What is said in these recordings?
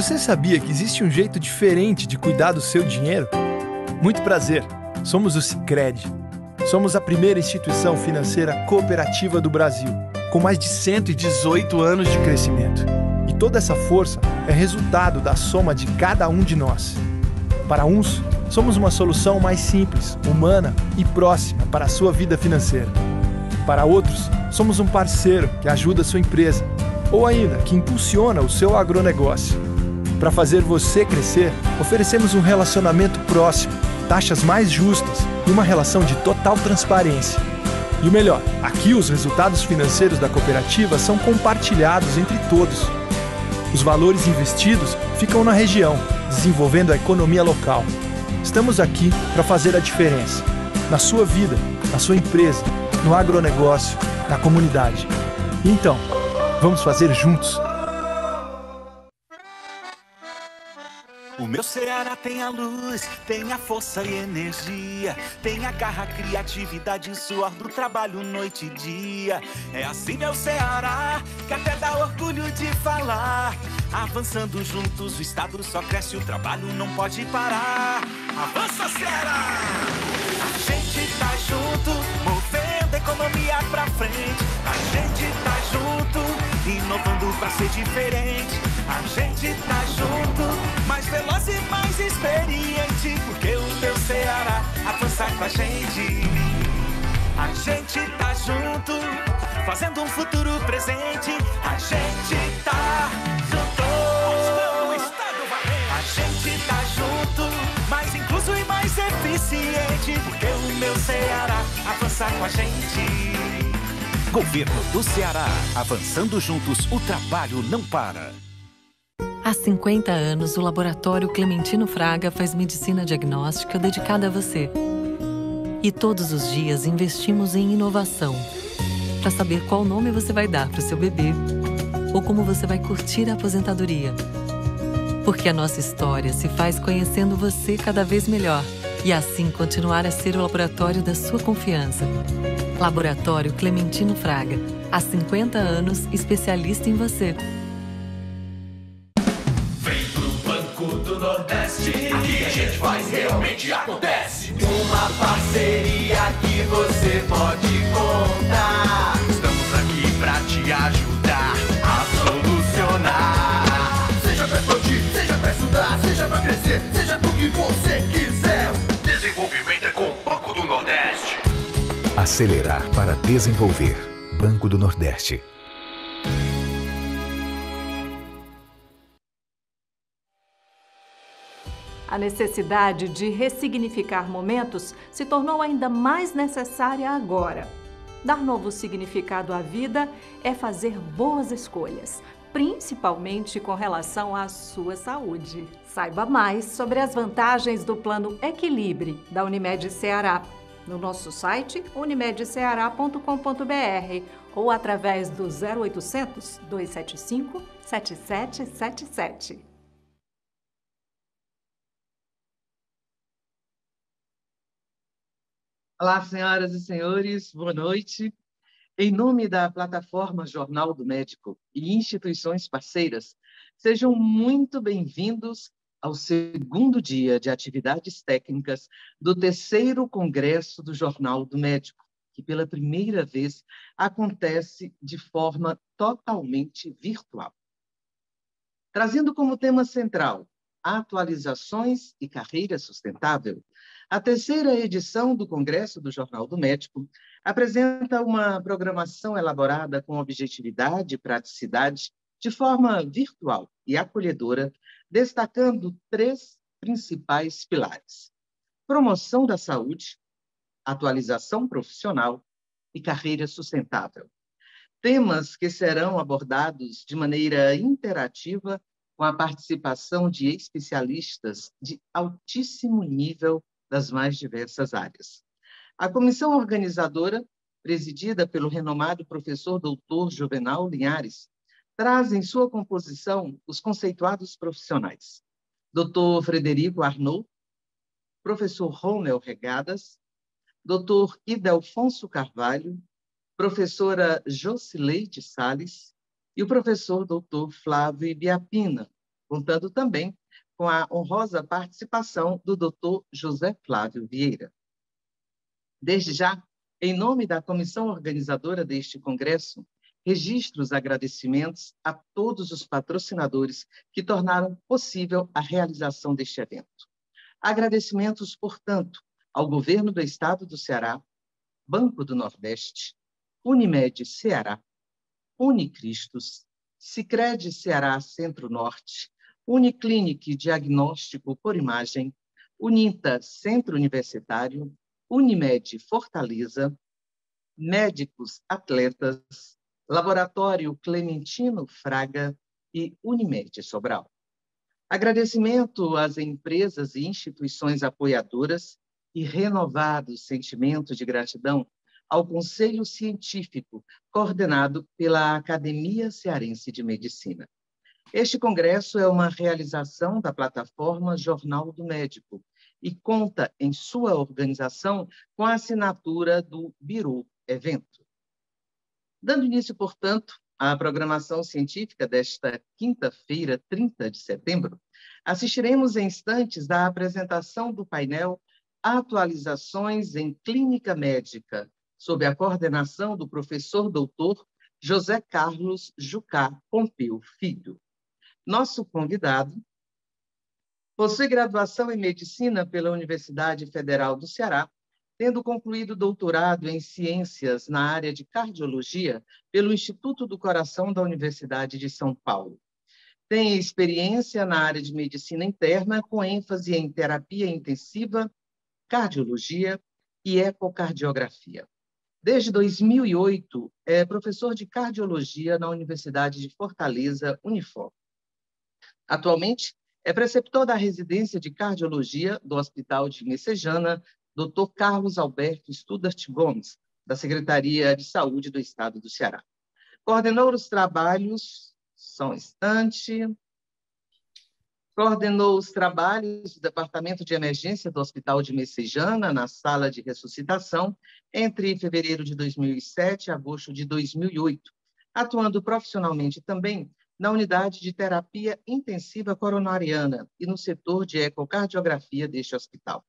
Você sabia que existe um jeito diferente de cuidar do seu dinheiro? Muito prazer, somos o Sicredi. Somos a primeira instituição financeira cooperativa do Brasil, com mais de 118 anos de crescimento. E toda essa força é resultado da soma de cada um de nós. Para uns, somos uma solução mais simples, humana e próxima para a sua vida financeira. Para outros, somos um parceiro que ajuda a sua empresa, ou ainda que impulsiona o seu agronegócio. Para fazer você crescer, oferecemos um relacionamento próximo, taxas mais justas e uma relação de total transparência. E o melhor, aqui os resultados financeiros da cooperativa são compartilhados entre todos. Os valores investidos ficam na região, desenvolvendo a economia local. Estamos aqui para fazer a diferença, na sua vida, na sua empresa, no agronegócio, na comunidade. Então, vamos fazer juntos. O meu Ceará tem a luz, tem a força e energia, tem a garra, criatividade e suor do trabalho noite e dia. É assim meu Ceará, que até dá orgulho de falar. Avançando juntos, o estado só cresce, o trabalho não pode parar. Avança, Ceará! A gente tá junto, movendo a economia pra frente. A gente tá junto, inovando pra ser diferente. A gente tá junto, mais veloz e mais experiente, porque o meu Ceará avança com a gente. A gente tá junto, fazendo um futuro presente. A gente tá junto, o estado valente. A gente tá junto, mais incluso e mais eficiente, porque o meu Ceará avança com a gente. Governo do Ceará, avançando juntos, o trabalho não para. Há 50 anos, o Laboratório Clementino Fraga faz medicina diagnóstica dedicada a você. E todos os dias investimos em inovação, para saber qual nome você vai dar para o seu bebê ou como você vai curtir a aposentadoria. Porque a nossa história se faz conhecendo você cada vez melhor e assim continuar a ser o laboratório da sua confiança. Laboratório Clementino Fraga, há 50 anos, especialista em você. Aqui a gente faz, realmente acontece. Uma parceria que você pode contar. Estamos aqui pra te ajudar a solucionar. Seja pra expandir, seja pra estudar, seja pra crescer, seja pro que você quiser. Desenvolvimento é com o Banco do Nordeste. Acelerar para desenvolver. Banco do Nordeste. A necessidade de ressignificar momentos se tornou ainda mais necessária agora. Dar novo significado à vida é fazer boas escolhas, principalmente com relação à sua saúde. Saiba mais sobre as vantagens do Plano Equilibre da Unimed Ceará no nosso site unimedceara.com.br ou através do 0800 275 7777. Olá, senhoras e senhores, boa noite. Em nome da plataforma Jornal do Médico e instituições parceiras, sejam muito bem-vindos ao segundo dia de atividades técnicas do 3º Congresso do Jornal do Médico, que pela primeira vez acontece de forma totalmente virtual. Trazendo como tema central atualizações e carreira sustentável, a 3ª edição do Congresso do Jornal do Médico apresenta uma programação elaborada com objetividade e praticidade, de forma virtual e acolhedora, destacando 3 principais pilares: promoção da saúde, atualização profissional e carreira sustentável. Temas que serão abordados de maneira interativa, com a participação de especialistas de altíssimo nível das mais diversas áreas. A comissão organizadora, presidida pelo renomado professor doutor Juvenal Linhares, traz em sua composição os conceituados profissionais: Dr. Frederico Arnaud, professor Romel Regadas, Dr. Idelfonso Carvalho, professora Jocileide Salles e o professor Dr. Flávio Ibiapina, contando também com a honrosa participação do Dr. José Flávio Vieira. Desde já, em nome da comissão organizadora deste congresso, registro os agradecimentos a todos os patrocinadores que tornaram possível a realização deste evento. Agradecimentos, portanto, ao Governo do Estado do Ceará, Banco do Nordeste, Unimed Ceará, Unicristos, Sicredi Ceará Centro-Norte, Uniclinic Diagnóstico por Imagem, Uninta Centro Universitário, Unimed Fortaleza, Médicos Atletas, Laboratório Clementino Fraga e Unimed Sobral. Agradecimento às empresas e instituições apoiadoras e renovado sentimento de gratidão ao Conselho Científico, coordenado pela Academia Cearense de Medicina. Este congresso é uma realização da plataforma Jornal do Médico e conta em sua organização com a assinatura do Biro Evento. Dando início, portanto, à programação científica desta quinta-feira, 30 de setembro, assistiremos em instantes à apresentação do painel Atualizações em Clínica Médica, sob a coordenação do professor doutor José Carlos Jucá Pompeu Filho. Nosso convidado possui graduação em Medicina pela Universidade Federal do Ceará, tendo concluído doutorado em Ciências na área de Cardiologia pelo Instituto do Coração da Universidade de São Paulo. Tem experiência na área de Medicina Interna, com ênfase em Terapia Intensiva, Cardiologia e Ecocardiografia. Desde 2008, é professor de Cardiologia na Universidade de Fortaleza, Unifor. Atualmente, é preceptor da residência de Cardiologia do Hospital de Messejana, Dr. Carlos Alberto Studart Gomes, da Secretaria de Saúde do Estado do Ceará. Coordenou os trabalhos, coordenou os trabalhos do Departamento de Emergência do Hospital de Messejana, na sala de ressuscitação, entre fevereiro de 2007 e agosto de 2008, atuando profissionalmente também na unidade de terapia intensiva coronariana e no setor de ecocardiografia deste hospital.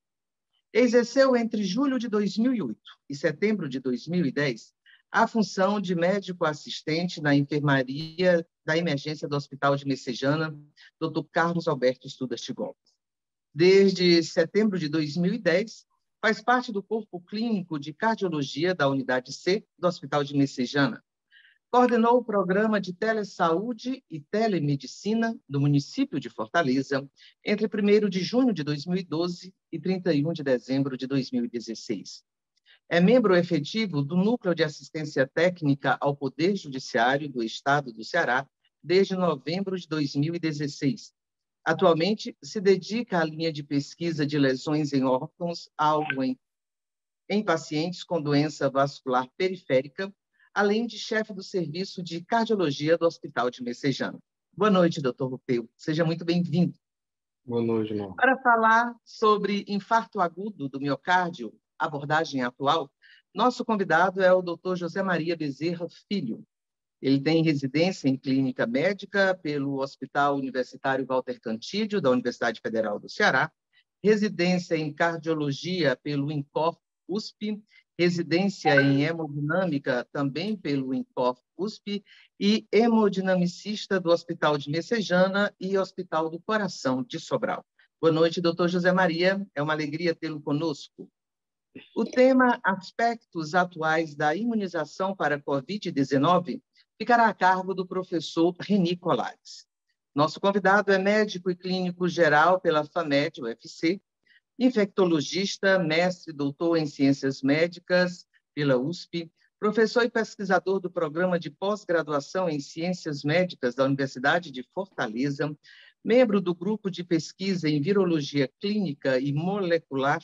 Exerceu entre julho de 2008 e setembro de 2010 a função de médico assistente na enfermaria da emergência do Hospital de Messejana, Dr. Carlos Alberto Studart Gomes. Desde setembro de 2010, faz parte do corpo clínico de cardiologia da unidade C do Hospital de Messejana. Coordenou o programa de telesaúde e telemedicina do município de Fortaleza entre 1º de junho de 2012 e 31 de dezembro de 2016. É membro efetivo do Núcleo de Assistência Técnica ao Poder Judiciário do Estado do Ceará desde novembro de 2016. Atualmente, se dedica à linha de pesquisa de lesões em órgãos-alvo em pacientes com doença vascular periférica, além de chefe do Serviço de Cardiologia do Hospital de Messejana. Boa noite, doutor Pompeu. Seja muito bem-vindo. Boa noite, irmão. Para falar sobre infarto agudo do miocárdio, abordagem atual, nosso convidado é o Dr. José Maria Bezerra Filho. Ele tem residência em clínica médica pelo Hospital Universitário Walter Cantídio, da Universidade Federal do Ceará, residência em cardiologia pelo INCOR USP, residência em hemodinâmica também pelo INCOR USP e hemodinamicista do Hospital de Messejana e Hospital do Coração de Sobral. Boa noite, doutor José Maria. É uma alegria tê-lo conosco. O tema Aspectos Atuais da Imunização para a Covid-19 ficará a cargo do professor Reni Colares. Nosso convidado é médico e clínico geral pela FAMED, UFC, infectologista, mestre e doutor em Ciências Médicas pela USP, professor e pesquisador do Programa de Pós-Graduação em Ciências Médicas da Universidade de Fortaleza, membro do Grupo de Pesquisa em Virologia Clínica e Molecular,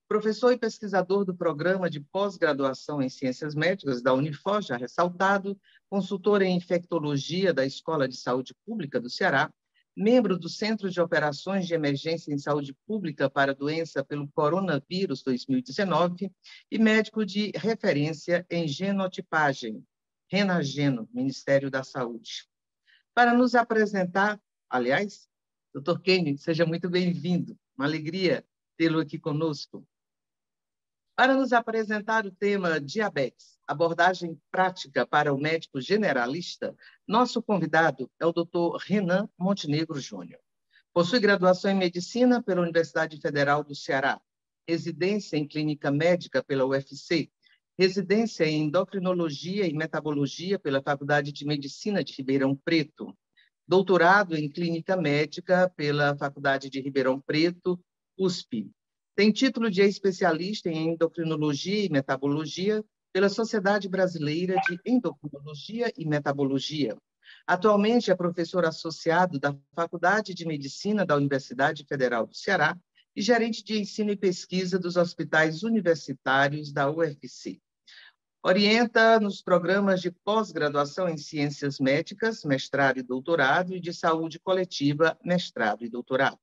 professor e pesquisador do Programa de Pós-Graduação em Ciências Médicas da Unifor, já ressaltado, consultor em Infectologia da Escola de Saúde Pública do Ceará, membro do Centro de Operações de Emergência em Saúde Pública para a Doença pelo Coronavírus 2019 e médico de referência em genotipagem, Renageno, Ministério da Saúde. Para nos apresentar Aliás, Dr. Kenny, seja muito bem-vindo. Uma alegria tê-lo aqui conosco. Para nos apresentar o tema diabetes, abordagem prática para o médico generalista, nosso convidado é o Dr. Renan Montenegro Júnior. Possui graduação em Medicina pela Universidade Federal do Ceará, residência em Clínica Médica pela UFC, residência em Endocrinologia e Metabologia pela Faculdade de Medicina de Ribeirão Preto, doutorado em Clínica Médica pela Faculdade de Ribeirão Preto, USP. Tem título de especialista em Endocrinologia e Metabologia pela Sociedade Brasileira de Endocrinologia e Metabologia. Atualmente é professor associado da Faculdade de Medicina da Universidade Federal do Ceará e gerente de ensino e pesquisa dos hospitais universitários da UFC. Orienta nos programas de pós-graduação em Ciências Médicas, mestrado e doutorado, e de saúde coletiva, mestrado e doutorado.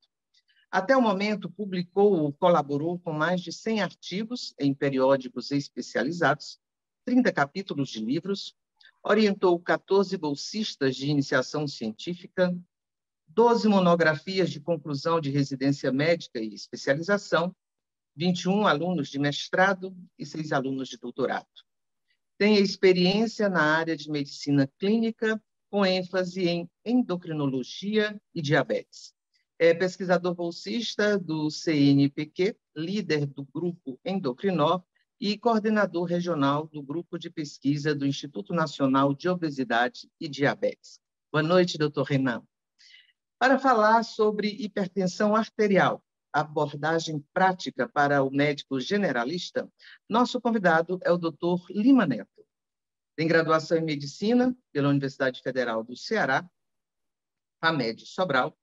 Até o momento, publicou ou colaborou com mais de 100 artigos em periódicos especializados, 30 capítulos de livros, orientou 14 bolsistas de iniciação científica, 12 monografias de conclusão de residência médica e especialização, 21 alunos de mestrado e 6 alunos de doutorado. Tem experiência na área de medicina clínica, com ênfase em endocrinologia e diabetes. É pesquisador bolsista do CNPq, líder do grupo Endocrinó e coordenador regional do grupo de pesquisa do Instituto Nacional de Obesidade e Diabetes. Boa noite, doutor Renan. Para falar sobre hipertensão arterial, abordagem prática para o médico generalista, nosso convidado é o doutor Lima Neto. Tem graduação em Medicina pela Universidade Federal do Ceará, FAMED Sobral,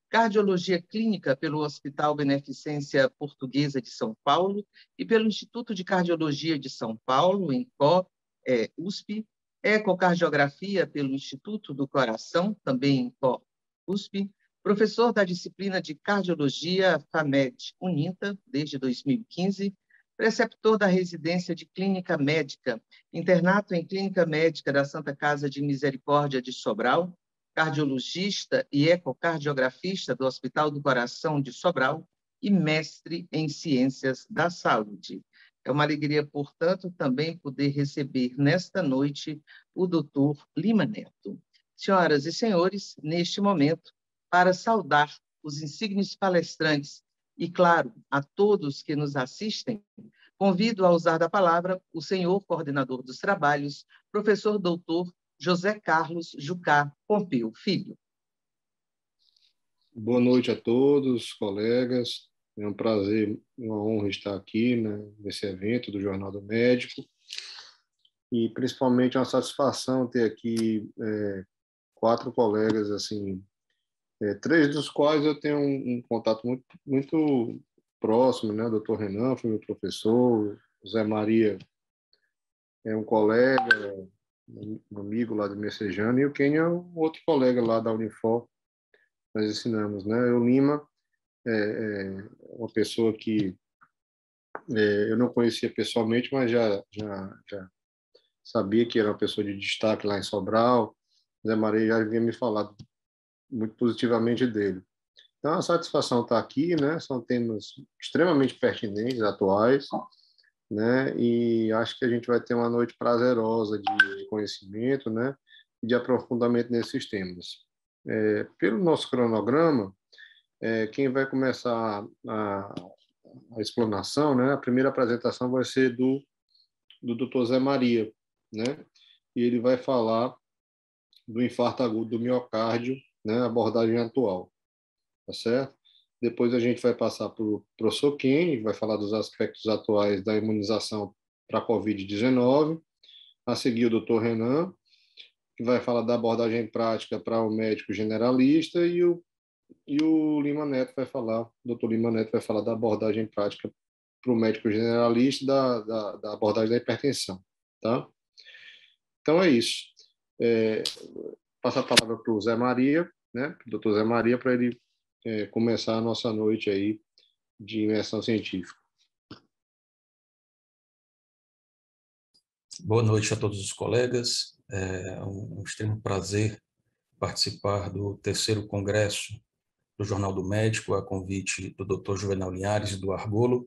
Cardiologia Clínica pelo Hospital Beneficência Portuguesa de São Paulo e pelo Instituto de Cardiologia de São Paulo, INCO, USP, Ecocardiografia pelo Instituto do Coração, também INCO, USP, professor da disciplina de Cardiologia FAMED Uninta, desde 2015, preceptor da residência de Clínica Médica, internato em Clínica Médica da Santa Casa de Misericórdia de Sobral, cardiologista e ecocardiografista do Hospital do Coração de Sobral e mestre em Ciências da Saúde. É uma alegria, portanto, também poder receber nesta noite o doutor Lima Neto. Senhoras e senhores, neste momento, para saudar os insígnios palestrantes e, claro, a todos que nos assistem, convido a usar da palavra o senhor coordenador dos trabalhos, professor doutor José Carlos Jucá Pompeu Filho. Boa noite a todos, colegas. É um prazer, uma honra estar aqui, né, nesse evento do Jornal do Médico. E, principalmente, uma satisfação ter aqui 4 colegas, assim, 3 dos quais eu tenho um contato muito próximo, né? O doutor Renan foi meu professor, o Zé Maria é um colega, um amigo lá de Messejana, e o Kenny é um outro colega lá da Unifor, nós ensinamos, né? O Lima é uma pessoa que eu não conhecia pessoalmente, mas já sabia que era uma pessoa de destaque lá em Sobral. O Zé Maria já havia me falado muito positivamente dele. Então, a satisfação estar aqui, né? São temas extremamente pertinentes, atuais, né? E acho que a gente vai ter uma noite prazerosa de conhecimento, né? E de aprofundamento nesses temas. Pelo nosso cronograma, quem vai começar a explanação, né? A primeira apresentação vai ser do Dr. Zé Maria, né? E ele vai falar do infarto agudo do miocárdio, né? Abordagem atual, tá certo? Depois a gente vai passar para o professor Kenny, que vai falar dos aspectos atuais da imunização para a Covid-19. A seguir, o Dr. Renan, que vai falar da abordagem prática para o médico generalista, e o Lima Neto vai falar, o Dr. Lima Neto vai falar da abordagem prática para o médico generalista, da abordagem da hipertensão, tá? Então é isso. Passo a palavra para o Zé Maria, né? Para o Dr. Zé Maria, para ele começar a nossa noite aí de imersão científica. Boa noite a todos os colegas. É um extremo prazer participar do 3º Congresso do Jornal do Médico, a convite do Dr. Juvenal Linhares e do Argolo,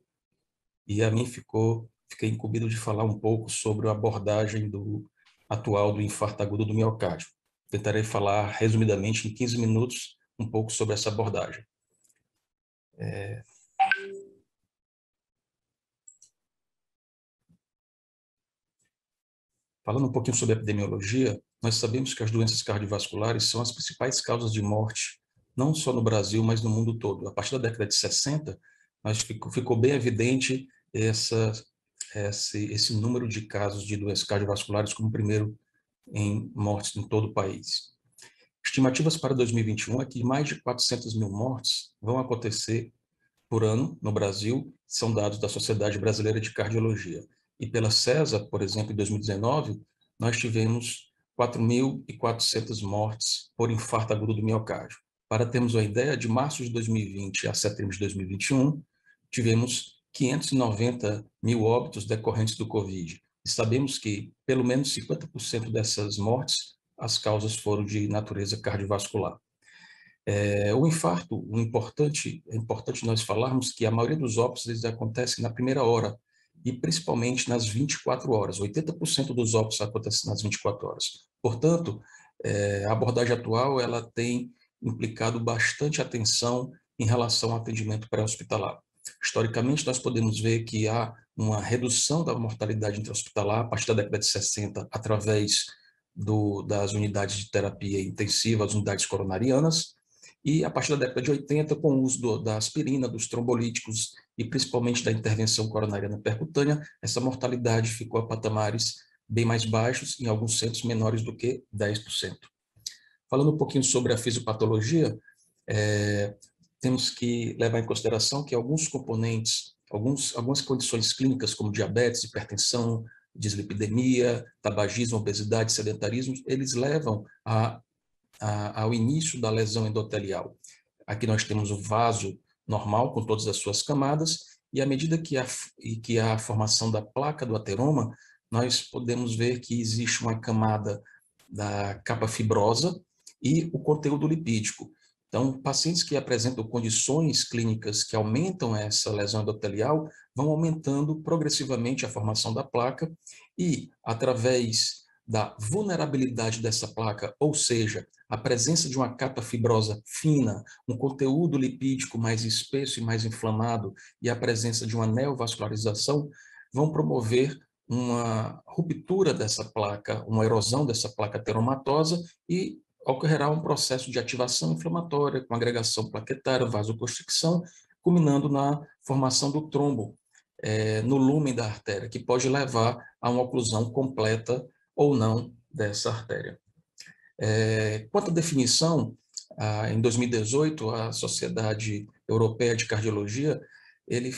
e a mim fiquei incumbido de falar um pouco sobre a abordagem atual do infarto agudo do miocárdio. Tentarei falar resumidamente em 15 minutos um pouco sobre essa abordagem. Falando um pouquinho sobre a epidemiologia, nós sabemos que as doenças cardiovasculares são as principais causas de morte, não só no Brasil, mas no mundo todo. A partir da década de 60, ficou bem evidente esse número de casos de doenças cardiovasculares como primeiro em mortes em todo o país. Estimativas para 2021 é que mais de 400 mil mortes vão acontecer por ano no Brasil, são dados da Sociedade Brasileira de Cardiologia. E pela CESA, por exemplo, em 2019, nós tivemos 4.400 mortes por infarto agudo do miocárdio. Para termos uma ideia, de março de 2020 a setembro de 2021, tivemos 590 mil óbitos decorrentes do Covid. E sabemos que pelo menos 50% dessas mortes, as causas foram de natureza cardiovascular. O infarto, é importante nós falarmos que a maioria dos óbitos eles acontecem na primeira hora, e principalmente nas 24 horas. 80% dos óbitos acontecem nas 24 horas. Portanto, a abordagem atual ela tem implicado bastante atenção em relação ao atendimento pré-hospitalar. Historicamente, nós podemos ver que há uma redução da mortalidade intra-hospitalar a partir da década de 60, através das unidades de terapia intensiva, as unidades coronarianas, e a partir da década de 80, com o uso da aspirina, dos trombolíticos e principalmente da intervenção coronariana percutânea, essa mortalidade ficou a patamares bem mais baixos, em alguns centros menores do que 10%. Falando um pouquinho sobre a fisiopatologia, temos que levar em consideração que alguns componentes, algumas condições clínicas como diabetes, hipertensão, dislipidemia, tabagismo, obesidade, sedentarismo, eles levam ao início da lesão endotelial. Aqui nós temos o vaso normal, com todas as suas camadas, e à medida que há a formação da placa do ateroma, nós podemos ver que existe uma camada da capa fibrosa e o conteúdo lipídico. Então, pacientes que apresentam condições clínicas que aumentam essa lesão endotelial vão aumentando progressivamente a formação da placa e, através da vulnerabilidade dessa placa, ou seja, a presença de uma capa fibrosa fina, um conteúdo lipídico mais espesso e mais inflamado e a presença de uma neovascularização, vão promover uma ruptura dessa placa, uma erosão dessa placa ateromatosa e ocorrerá um processo de ativação inflamatória com agregação plaquetária, vasoconstricção, culminando na formação do trombo no lúmen da artéria, que pode levar a uma oclusão completa ou não dessa artéria. Quanto à definição, em 2018, a Sociedade Europeia de Cardiologia, ele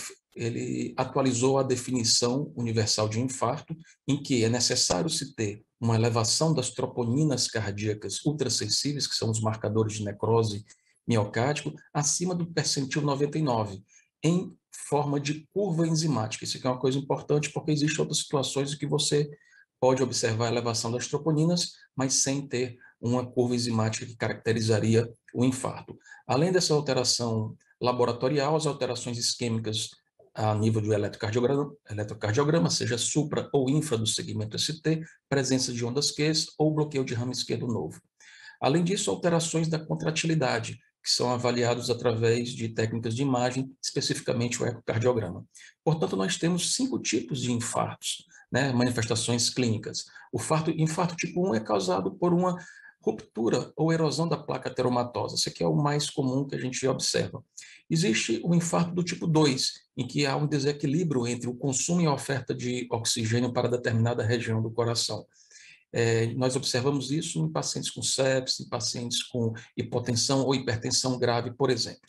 atualizou a definição universal de infarto, em que é necessário se ter uma elevação das troponinas cardíacas ultrassensíveis, que são os marcadores de necrose miocárdico, acima do percentil 99, em forma de curva enzimática. Isso aqui é uma coisa importante, porque existem outras situações em que você pode observar a elevação das troponinas, mas sem ter uma curva enzimática que caracterizaria o infarto. Além dessa alteração laboratorial, as alterações isquêmicas a nível do eletrocardiograma, seja supra ou infra do segmento ST, presença de ondas Q ou bloqueio de ramo esquerdo novo. Além disso, alterações da contratilidade, que são avaliados através de técnicas de imagem, especificamente o ecocardiograma. Portanto, nós temos 5 tipos de infartos, manifestações clínicas. O infarto tipo 1 é causado por uma ruptura ou erosão da placa ateromatosa. Esse aqui é o mais comum que a gente observa. Existe o infarto do tipo 2, em que há um desequilíbrio entre o consumo e a oferta de oxigênio para determinada região do coração. Nós observamos isso em pacientes com sepsis, em pacientes com hipotensão ou hipertensão grave, por exemplo.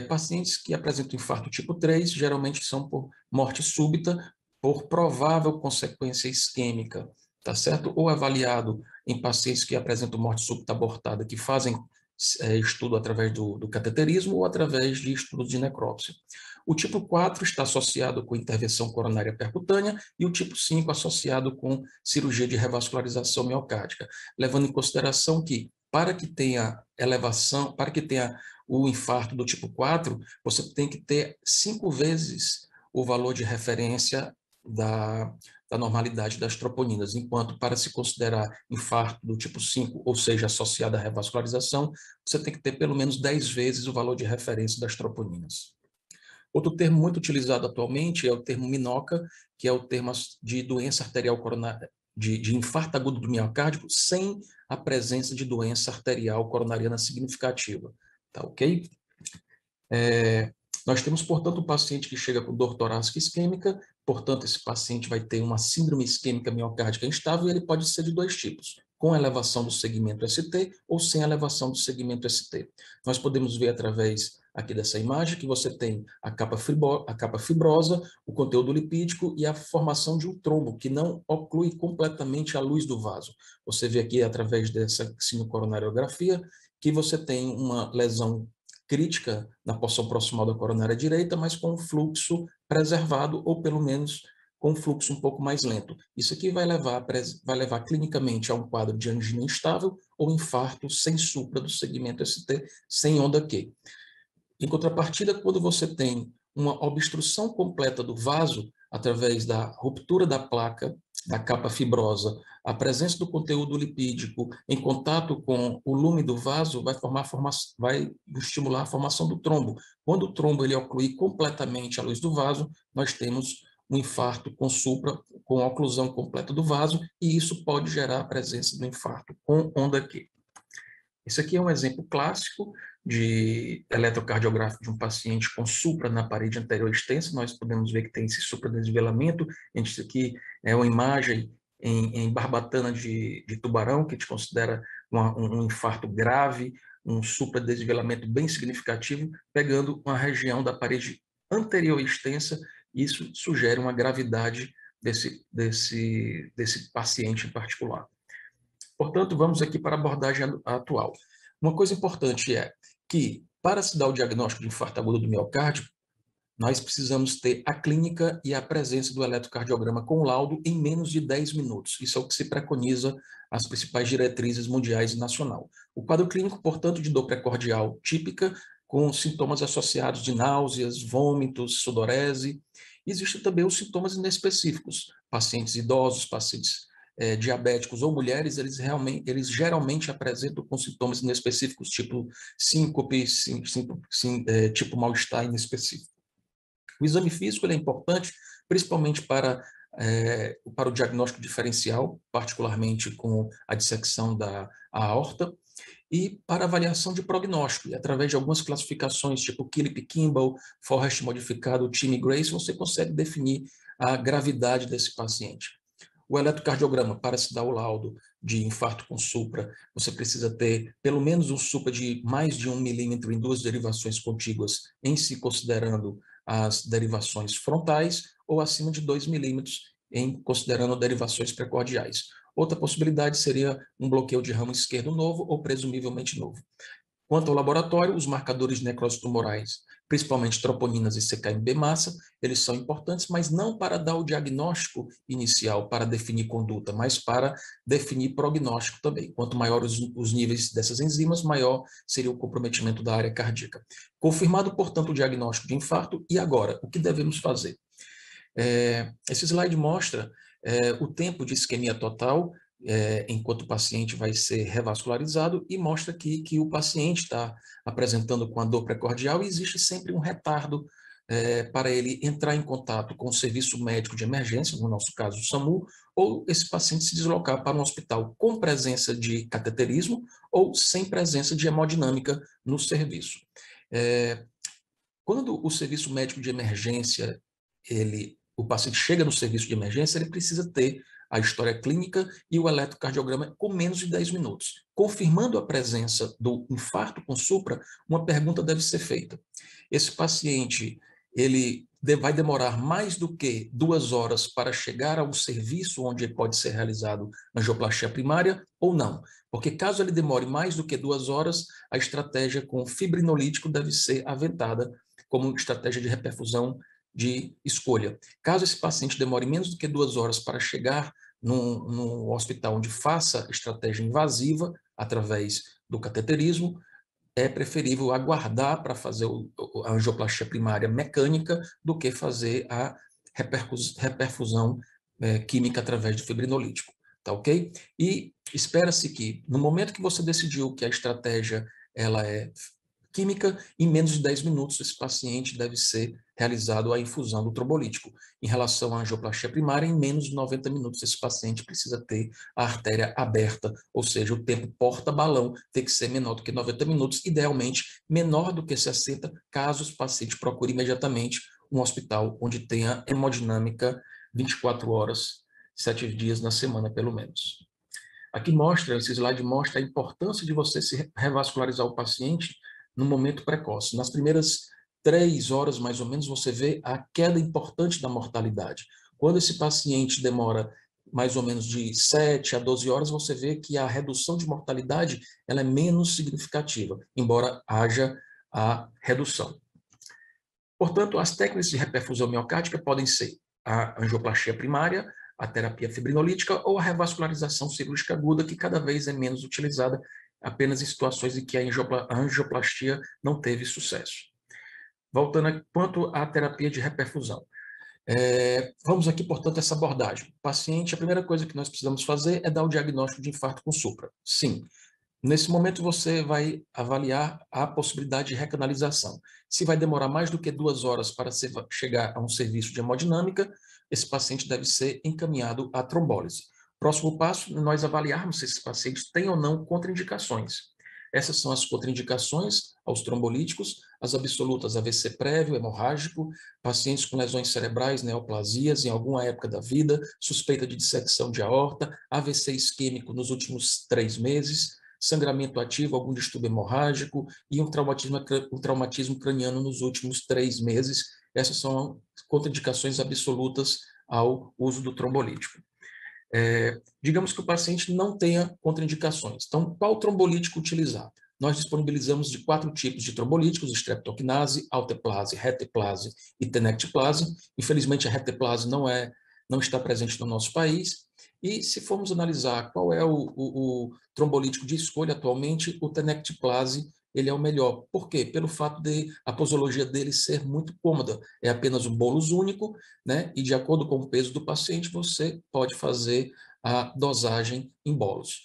Pacientes que apresentam infarto tipo 3 geralmente são por morte súbita, por provável consequência isquêmica, tá certo? Ou avaliado em pacientes que apresentam morte súbita abortada, que fazem estudo através do cateterismo ou através de estudos de necrópsia. O tipo 4 está associado com intervenção coronária percutânea e o tipo 5 associado com cirurgia de revascularização miocárdica, levando em consideração que para que tenha elevação, para que tenha o infarto do tipo 4, você tem que ter 5 vezes o valor de referência da normalidade das troponinas, enquanto para se considerar infarto do tipo 5, ou seja, associado à revascularização, você tem que ter pelo menos 10 vezes o valor de referência das troponinas. Outro termo muito utilizado atualmente é o termo MINOCA, que é o termo de doença arterial coronária, de infarto agudo do miocárdio, sem a presença de doença arterial coronariana significativa. Tá ok? Nós temos, portanto, um paciente que chega com dor torácica isquêmica, portanto, esse paciente vai ter uma síndrome isquêmica miocárdica instável e ele pode ser de 2 tipos, com elevação do segmento ST ou sem elevação do segmento ST. Nós podemos ver através aqui dessa imagem que você tem a capa fibrosa, o conteúdo lipídico e a formação de um trombo, que não oclui completamente a luz do vaso. Você vê aqui, através dessa sinocoronariografia, que você tem uma lesão crítica na porção proximal da coronária direita, mas com um fluxo preservado, ou pelo menos com um fluxo um pouco mais lento. Isso aqui vai levar clinicamente a um quadro de angina instável ou infarto sem supra do segmento ST, sem onda Q. Em contrapartida, quando você tem uma obstrução completa do vaso, através da ruptura da placa, da capa fibrosa, a presença do conteúdo lipídico em contato com o lume do vaso vai estimular a formação do trombo. Quando o trombo ele oclui completamente a luz do vaso, nós temos um infarto com supra, com oclusão completa do vaso, e isso pode gerar a presença do infarto com onda Q. Esse aqui é um exemplo clássico de eletrocardiográfico de um paciente com supra na parede anterior extensa. Nós podemos ver que tem esse supradesvelamento. Isso aqui é uma imagem em barbatana de tubarão, que a gente considera um infarto grave, um supradesvelamento bem significativo, pegando uma região da parede anterior extensa. Isso sugere uma gravidade desse paciente em particular. Portanto, vamos aqui para a abordagem atual. Uma coisa importante é que, para se dar o diagnóstico de infarto agudo do miocárdio, nós precisamos ter a clínica e a presença do eletrocardiograma com laudo em menos de 10 minutos. Isso é o que se preconiza as principais diretrizes mundiais e nacional. O quadro clínico, portanto, de dor precordial típica, com sintomas associados de náuseas, vômitos, sudorese. Existem também os sintomas inespecíficos. Pacientes idosos, pacientes diabéticos ou mulheres, eles geralmente apresentam com sintomas inespecíficos, tipo síncope, tipo mal-estar inespecífico. O exame físico ele é importante, principalmente para o diagnóstico diferencial, particularmente com a dissecção da aorta, e para avaliação de prognóstico. E através de algumas classificações, tipo Killip-Kimball, Forrest modificado, Timmy-Grace, você consegue definir a gravidade desse paciente. O eletrocardiograma, para se dar o laudo de infarto com supra, você precisa ter pelo menos um supra de mais de 1 milímetro em 2 derivações contíguas, em se considerando as derivações frontais, ou acima de 2 milímetros, em considerando derivações precordiais. Outra possibilidade seria um bloqueio de ramo esquerdo novo ou presumivelmente novo. Quanto ao laboratório, os marcadores de necrose tumorais, principalmente troponinas e CKMB massa, eles são importantes, mas não para dar o diagnóstico inicial, para definir conduta, mas para definir prognóstico também. Quanto maiores os níveis dessas enzimas, maior seria o comprometimento da área cardíaca. Confirmado, portanto, o diagnóstico de infarto, e agora, o que devemos fazer? Esse slide mostra o tempo de isquemia total, enquanto o paciente vai ser revascularizado, e mostra aqui que o paciente está apresentando com a dor precordial e existe sempre um retardo para ele entrar em contato com o serviço médico de emergência, no nosso caso o SAMU, ou esse paciente se deslocar para um hospital com presença de cateterismo ou sem presença de hemodinâmica no serviço. Quando o serviço médico de emergência, o paciente chega no serviço de emergência, ele precisa ter a história clínica e o eletrocardiograma com menos de 10 minutos. Confirmando a presença do infarto com supra, uma pergunta deve ser feita. Esse paciente, ele vai demorar mais do que 2 horas para chegar ao serviço onde pode ser realizado angioplastia primária ou não? Porque caso ele demore mais do que 2 horas, a estratégia com fibrinolítico deve ser aventada como estratégia de reperfusão de escolha. Caso esse paciente demore menos do que 2 horas para chegar no hospital onde faça estratégia invasiva, através do cateterismo, é preferível aguardar para fazer a angioplastia primária mecânica do que fazer a reperfusão química através de fibrinolítico, tá ok? E espera-se que, no momento que você decidiu que a estratégia ela é química, em menos de 10 minutos esse paciente deve ser realizado a infusão do trombolítico. Em relação à angioplastia primária, em menos de 90 minutos esse paciente precisa ter a artéria aberta, ou seja, o tempo porta-balão tem que ser menor do que 90 minutos, idealmente menor do que 60, caso o paciente procure imediatamente um hospital onde tenha hemodinâmica 24 horas, 7 dias na semana, pelo menos. Aqui mostra, esse slide mostra a importância de você se revascularizar o paciente no momento precoce. Nas primeiras 3 horas, mais ou menos, você vê a queda importante da mortalidade. Quando esse paciente demora mais ou menos de 7 a 12 horas, você vê que a redução de mortalidade ela é menos significativa, embora haja a redução. Portanto, as técnicas de reperfusão miocárdica podem ser a angioplastia primária, a terapia fibrinolítica ou a revascularização cirúrgica aguda, que cada vez é menos utilizada apenas em situações em que a angioplastia não teve sucesso. Voltando quanto à terapia de reperfusão. Vamos aqui, portanto, a essa abordagem. O paciente, a primeira coisa que nós precisamos fazer é dar o diagnóstico de infarto com supra. Sim. Nesse momento, você vai avaliar a possibilidade de recanalização. Se vai demorar mais do que 2 horas para chegar a um serviço de hemodinâmica, esse paciente deve ser encaminhado à trombólise. Próximo passo, nós avaliarmos se esse paciente tem ou não contraindicações. Essas são as contraindicações aos trombolíticos, as absolutas AVC prévio, hemorrágico, pacientes com lesões cerebrais, neoplasias em alguma época da vida, suspeita de dissecção de aorta, AVC isquêmico nos últimos 3 meses, sangramento ativo, algum distúrbio hemorrágico e um traumatismo craniano nos últimos 3 meses. Essas são contraindicações absolutas ao uso do trombolítico. Digamos que o paciente não tenha contraindicações. Então, qual trombolítico utilizar? Nós disponibilizamos de 4 tipos de trombolíticos: streptokinase, alteplase, reteplase e tenecteplase. Infelizmente, a reteplase não está presente no nosso país. E se formos analisar qual é o trombolítico de escolha atualmente, o tenecteplase ele é o melhor. Por quê? Pelo fato de a posologia dele ser muito cômoda. É apenas um bolus único, né? E de acordo com o peso do paciente, você pode fazer a dosagem em bolos.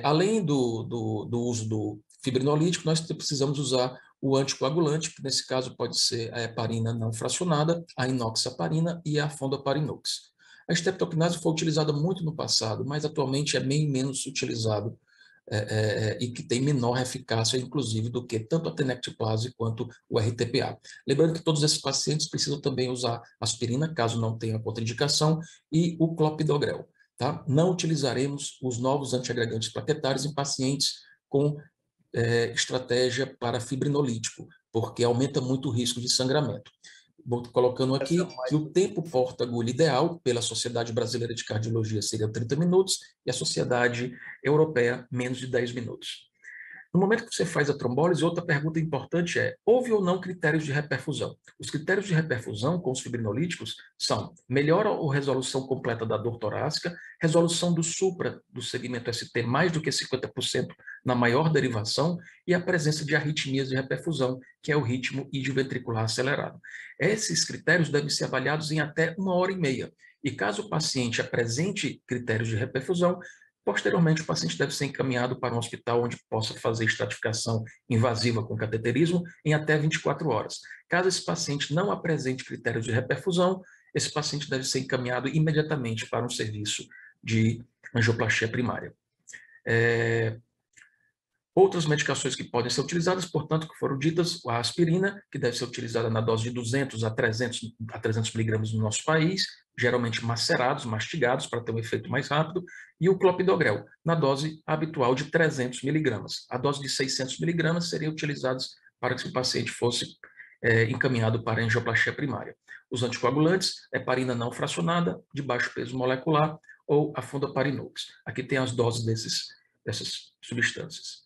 Além do uso do fibrinolítico, nós precisamos usar o anticoagulante, que nesse caso pode ser a heparina não fracionada, a inoxaparina e a fondaparinux. A streptokinase foi utilizada muito no passado, mas atualmente é bem menos utilizado e que tem menor eficácia, inclusive, do que tanto a tenecteplase quanto o RTPA. Lembrando que todos esses pacientes precisam também usar aspirina, caso não tenha contraindicação, e o clopidogrel. Tá? Não utilizaremos os novos antiagregantes plaquetários em pacientes com estratégia para fibrinolítico, porque aumenta muito o risco de sangramento. Vou colocando aqui que o tempo porta-agulha ideal pela Sociedade Brasileira de Cardiologia seria 30 minutos e a Sociedade Europeia menos de 10 minutos. No momento que você faz a trombólise, outra pergunta importante é: houve ou não critérios de reperfusão? Os critérios de reperfusão com os fibrinolíticos são melhora ou resolução completa da dor torácica, resolução do supra do segmento ST mais do que 50% na maior derivação e a presença de arritmias de reperfusão, que é o ritmo idioventricular acelerado. Esses critérios devem ser avaliados em até 1h30. E caso o paciente apresente critérios de reperfusão, posteriormente, o paciente deve ser encaminhado para um hospital onde possa fazer estratificação invasiva com cateterismo em até 24 horas. Caso esse paciente não apresente critérios de reperfusão, esse paciente deve ser encaminhado imediatamente para um serviço de angioplastia primária. Outras medicações que podem ser utilizadas, portanto, que foram ditas, a aspirina, que deve ser utilizada na dose de 200 a 300 miligramas no nosso país, geralmente macerados, mastigados, para ter um efeito mais rápido, e o clopidogrel, na dose habitual de 300 miligramas. A dose de 600 miligramas seria utilizada para que o paciente fosse encaminhado para a angioplastia primária. Os anticoagulantes, heparina não fracionada, de baixo peso molecular, ou a fondaparinux. Aqui tem as doses dessas substâncias.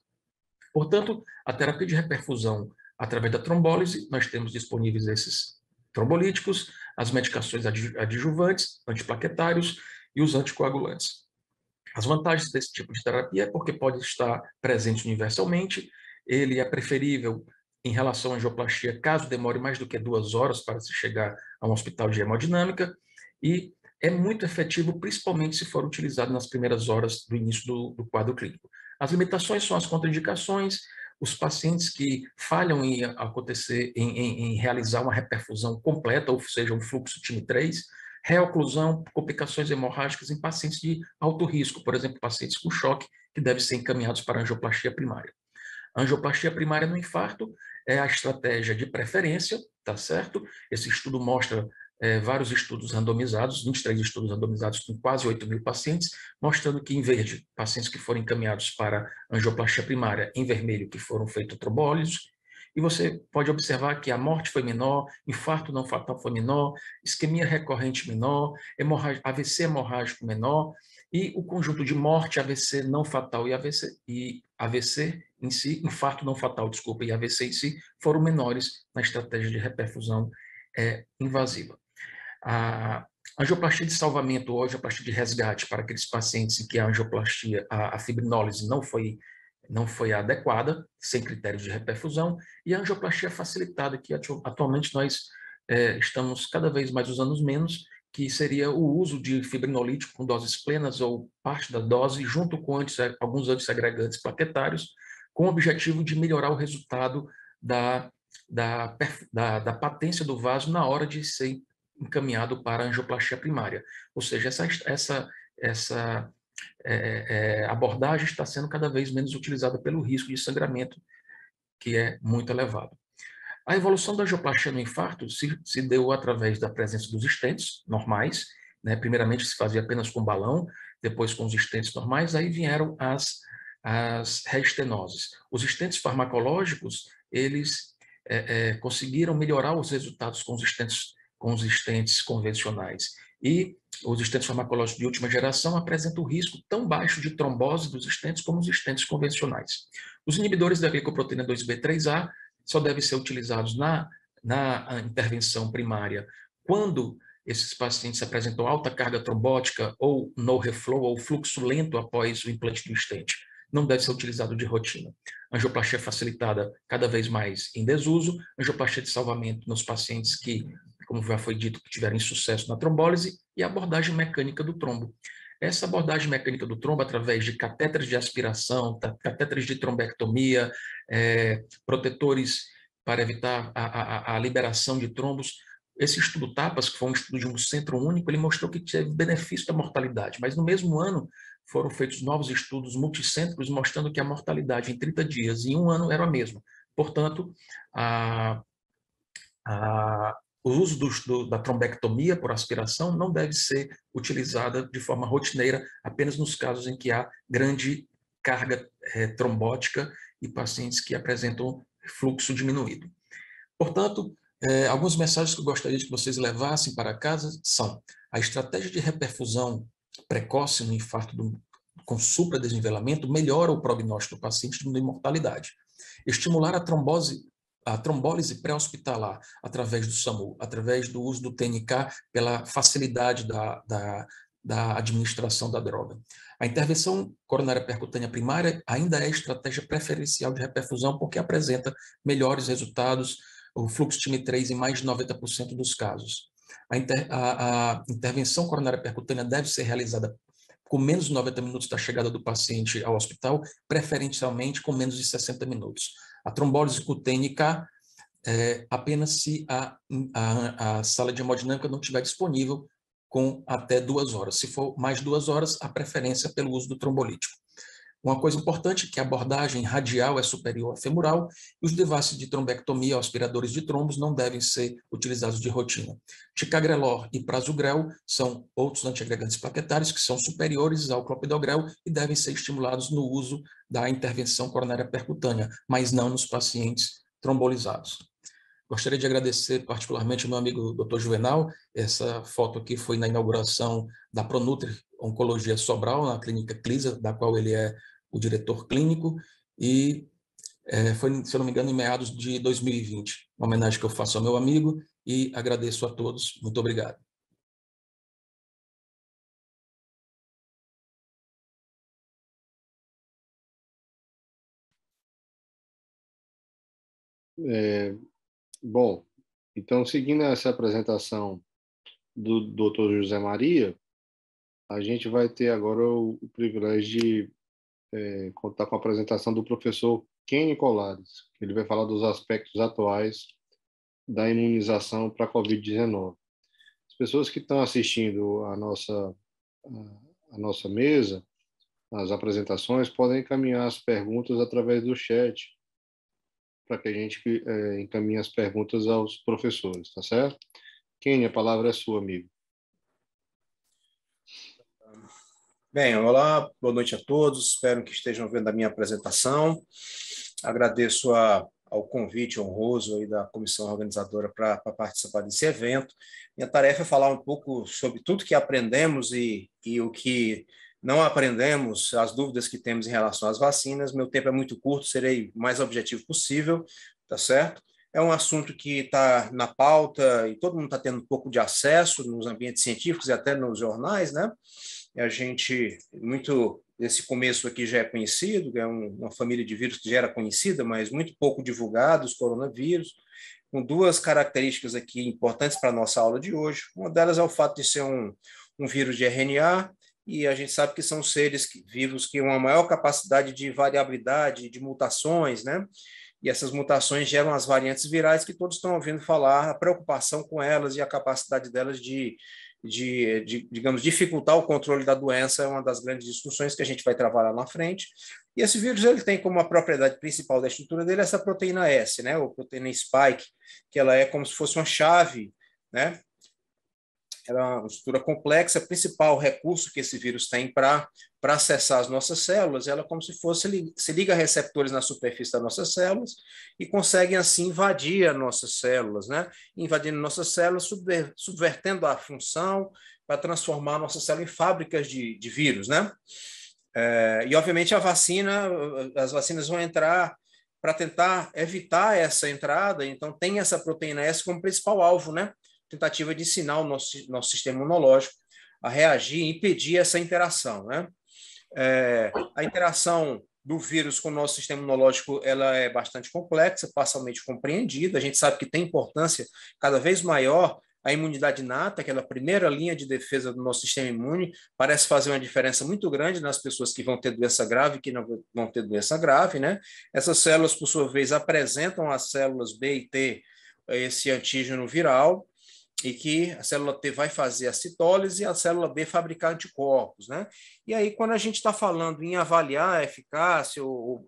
Portanto, a terapia de reperfusão através da trombólise, nós temos disponíveis esses trombolíticos, as medicações adjuvantes, antiplaquetários e os anticoagulantes. As vantagens desse tipo de terapia é porque pode estar presente universalmente, ele é preferível em relação à angioplastia, caso demore mais do que 2 horas para se chegar a um hospital de hemodinâmica, e é muito efetivo, principalmente se for utilizado nas primeiras horas do início do quadro clínico. As limitações são as contraindicações, os pacientes que falham em realizar uma reperfusão completa, ou seja, um fluxo TIM-3, reoclusão, complicações hemorrágicas em pacientes de alto risco, por exemplo, pacientes com choque, que devem ser encaminhados para a angioplastia primária. A angioplastia primária no infarto é a estratégia de preferência, tá certo? Esse estudo mostra vários estudos randomizados, 23 estudos randomizados com quase 8.000 pacientes, mostrando que em verde, pacientes que foram encaminhados para angioplastia primária, em vermelho, que foram feitos trombólises, e você pode observar que a morte foi menor, infarto não fatal foi menor, isquemia recorrente menor, AVC hemorrágico menor, e o conjunto de morte, AVC não fatal e AVC em si, infarto não fatal, desculpa, e AVC em si, foram menores na estratégia de reperfusão invasiva. A angioplastia de salvamento ou angioplastia de resgate para aqueles pacientes em que a angioplastia, a fibrinólise não foi adequada, sem critério de reperfusão, e a angioplastia facilitada, que atualmente nós estamos cada vez mais usando menos, que seria o uso de fibrinolítico com doses plenas ou parte da dose, junto com alguns antiagregantes plaquetários, com o objetivo de melhorar o resultado da patência do vaso na hora de ser encaminhado para a angioplastia primária. Ou seja, essa abordagem está sendo cada vez menos utilizada pelo risco de sangramento, que é muito elevado. A evolução da angioplastia no infarto se deu através da presença dos stents normais, né? Primeiramente se fazia apenas com balão, depois com os stents normais, aí vieram as restenoses. Os stents farmacológicos, eles conseguiram melhorar os resultados com os stents convencionais. E os stents farmacológicos de última geração apresentam o risco tão baixo de trombose dos stents como os stents convencionais. Os inibidores da glicoproteína 2B3A só devem ser utilizados na intervenção primária quando esses pacientes apresentam alta carga trombótica ou no reflow, ou fluxo lento após o implante do stent. Não deve ser utilizado de rotina. Angioplastia facilitada cada vez mais em desuso, angioplastia de salvamento nos pacientes que, como já foi dito, que tiveram insucesso na trombólise, e a abordagem mecânica do trombo. Essa abordagem mecânica do trombo, através de catéteres de aspiração, catéteres de trombectomia, protetores para evitar a liberação de trombos. Esse estudo TAPAS, que foi um estudo de um centro único, ele mostrou que teve benefício da mortalidade, mas no mesmo ano foram feitos novos estudos multicêntricos mostrando que a mortalidade em 30 dias e 1 ano era a mesma. Portanto, o uso da trombectomia por aspiração não deve ser utilizada de forma rotineira apenas nos casos em que há grande carga trombótica e pacientes que apresentam fluxo diminuído. Portanto, algumas mensagens que eu gostaria que vocês levassem para casa são: a estratégia de reperfusão precoce no infarto com supradesnivelamento melhora o prognóstico do paciente, diminui mortalidade. Estimular a trombólise pré-hospitalar através do SAMU, através do uso do TNK, pela facilidade da administração da droga. A intervenção coronária percutânea primária ainda é a estratégia preferencial de reperfusão porque apresenta melhores resultados, o fluxo TIM-3 em mais de 90% dos casos. A intervenção coronária percutânea deve ser realizada com menos de 90 minutos da chegada do paciente ao hospital, preferencialmente com menos de 60 minutos. A trombólise com TNK apenas se a sala de hemodinâmica não estiver disponível com até 2 horas. Se for mais 2 horas, a preferência pelo uso do trombolítico. Uma coisa importante é que a abordagem radial é superior à femoral e os devices de trombectomia ou aspiradores de trombos não devem ser utilizados de rotina. Ticagrelor e prasugrel são outros antiagregantes plaquetários que são superiores ao clopidogrel e devem ser estimulados no uso da intervenção coronária percutânea, mas não nos pacientes trombolizados. Gostaria de agradecer particularmente ao meu amigo Dr. Juvenal. Essa foto aqui foi na inauguração da Pronutri Oncologia Sobral, na clínica Clisa, da qual ele é o diretor clínico, e foi, se eu não me engano, em meados de 2020. Uma homenagem que eu faço ao meu amigo e agradeço a todos. Muito obrigado. Bom, então, seguindo essa apresentação do Dr. José Maria, a gente vai ter agora o privilégio de contar com a apresentação do professor Kenny Colares. Ele vai falar dos aspectos atuais da imunização para a Covid-19. As pessoas que estão assistindo a nossa mesa, as apresentações, podem encaminhar as perguntas através do chat, para que a gente encaminhe as perguntas aos professores, tá certo? Kenny, a palavra é sua, amigo. Bem, olá, boa noite a todos, espero que estejam vendo a minha apresentação. Agradeço ao convite honroso aí da comissão organizadora para participar desse evento. Minha tarefa é falar um pouco sobre tudo que aprendemos e o que não aprendemos, as dúvidas que temos em relação às vacinas. Meu tempo é muito curto, serei o mais objetivo possível, tá certo? É um assunto que está na pauta e todo mundo está tendo um pouco de acesso nos ambientes científicos e até nos jornais, né? E a gente, muito desse começo aqui já é conhecido, é uma família de vírus que já era conhecida, mas muito pouco divulgado, os coronavírus, com duas características aqui importantes para a nossa aula de hoje. Uma delas é o fato de ser um vírus de RNA, e a gente sabe que são seres vivos que têm uma maior capacidade de variabilidade, de mutações, né? E essas mutações geram as variantes virais que todos estão ouvindo falar, a preocupação com elas e a capacidade delas de digamos, dificultar o controle da doença é uma das grandes discussões que a gente vai trabalhar na frente. E esse vírus ele tem como a propriedade principal da estrutura dele essa proteína S, né? Ou proteína spike, que ela é como se fosse uma chave, né? Ela é uma estrutura complexa, o principal recurso que esse vírus tem para acessar as nossas células, ela como se fosse, se liga a receptores na superfície das nossas células e conseguem assim invadir as nossas células, né? Invadindo nossas células, subvertendo a função para transformar a nossa célula em fábricas de vírus, né? E obviamente as vacinas vão entrar para tentar evitar essa entrada, então tem essa proteína S como principal alvo, né? Tentativa de ensinar o nosso sistema imunológico a reagir e impedir essa interação, né? A interação do vírus com o nosso sistema imunológico ela é bastante complexa, parcialmente compreendida. A gente sabe que tem importância cada vez maior a imunidade inata, aquela primeira linha de defesa do nosso sistema imune, parece fazer uma diferença muito grande nas pessoas que vão ter doença grave e que não vão ter doença grave, né? Essas células, por sua vez, apresentam às células B e T esse antígeno viral, e que a célula T vai fazer a citólise e a célula B fabricar anticorpos, né? E aí, quando a gente está falando em avaliar a eficácia, o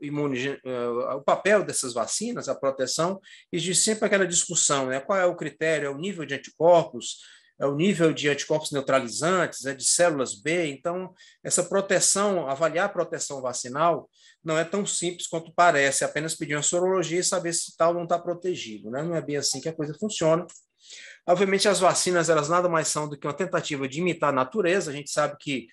papel dessas vacinas, a proteção, existe sempre aquela discussão, né? Qual é o critério? É o nível de anticorpos? É o nível de anticorpos neutralizantes? É de células B? Então, essa proteção, avaliar a proteção vacinal, não é tão simples quanto parece, apenas pedir uma sorologia e saber se tal não está protegido, né? Não é bem assim que a coisa funciona. Obviamente, as vacinas, elas nada mais são do que uma tentativa de imitar a natureza. A gente sabe que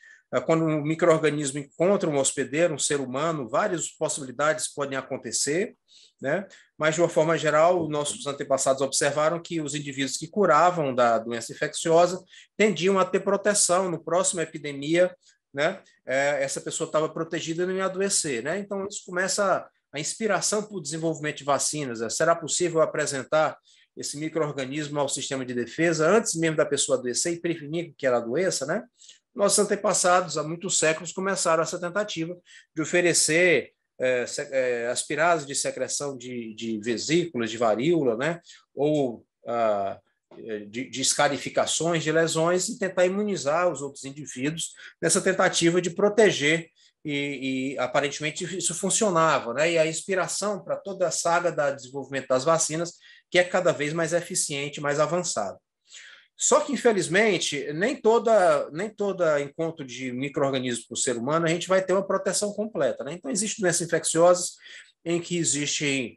quando um micro-organismo encontra um hospedeiro, um ser humano, várias possibilidades podem acontecer, né? Mas, de uma forma geral, nossos antepassados observaram que os indivíduos que curavam da doença infecciosa tendiam a ter proteção. No próximo epidemia, né? Essa pessoa estava protegida e não ia adoecer, né? Então, isso começa a inspiração para o desenvolvimento de vacinas. Será possível apresentar esse micro-organismo ao sistema de defesa antes mesmo da pessoa adoecer e prevenir que ela adoeça, né? Nossos antepassados, há muitos séculos, começaram essa tentativa de oferecer aspirados de secreção de vesículas, de varíola, né? Ou de escarificações, de lesões, e tentar imunizar os outros indivíduos nessa tentativa de proteger, e aparentemente isso funcionava, né? E a inspiração para toda a saga do desenvolvimento das vacinas, que é cada vez mais eficiente, mais avançada. Só que, infelizmente, nem toda encontro de micro-organismos para o ser humano a gente vai ter uma proteção completa, né? Então, existem doenças infecciosas em que existe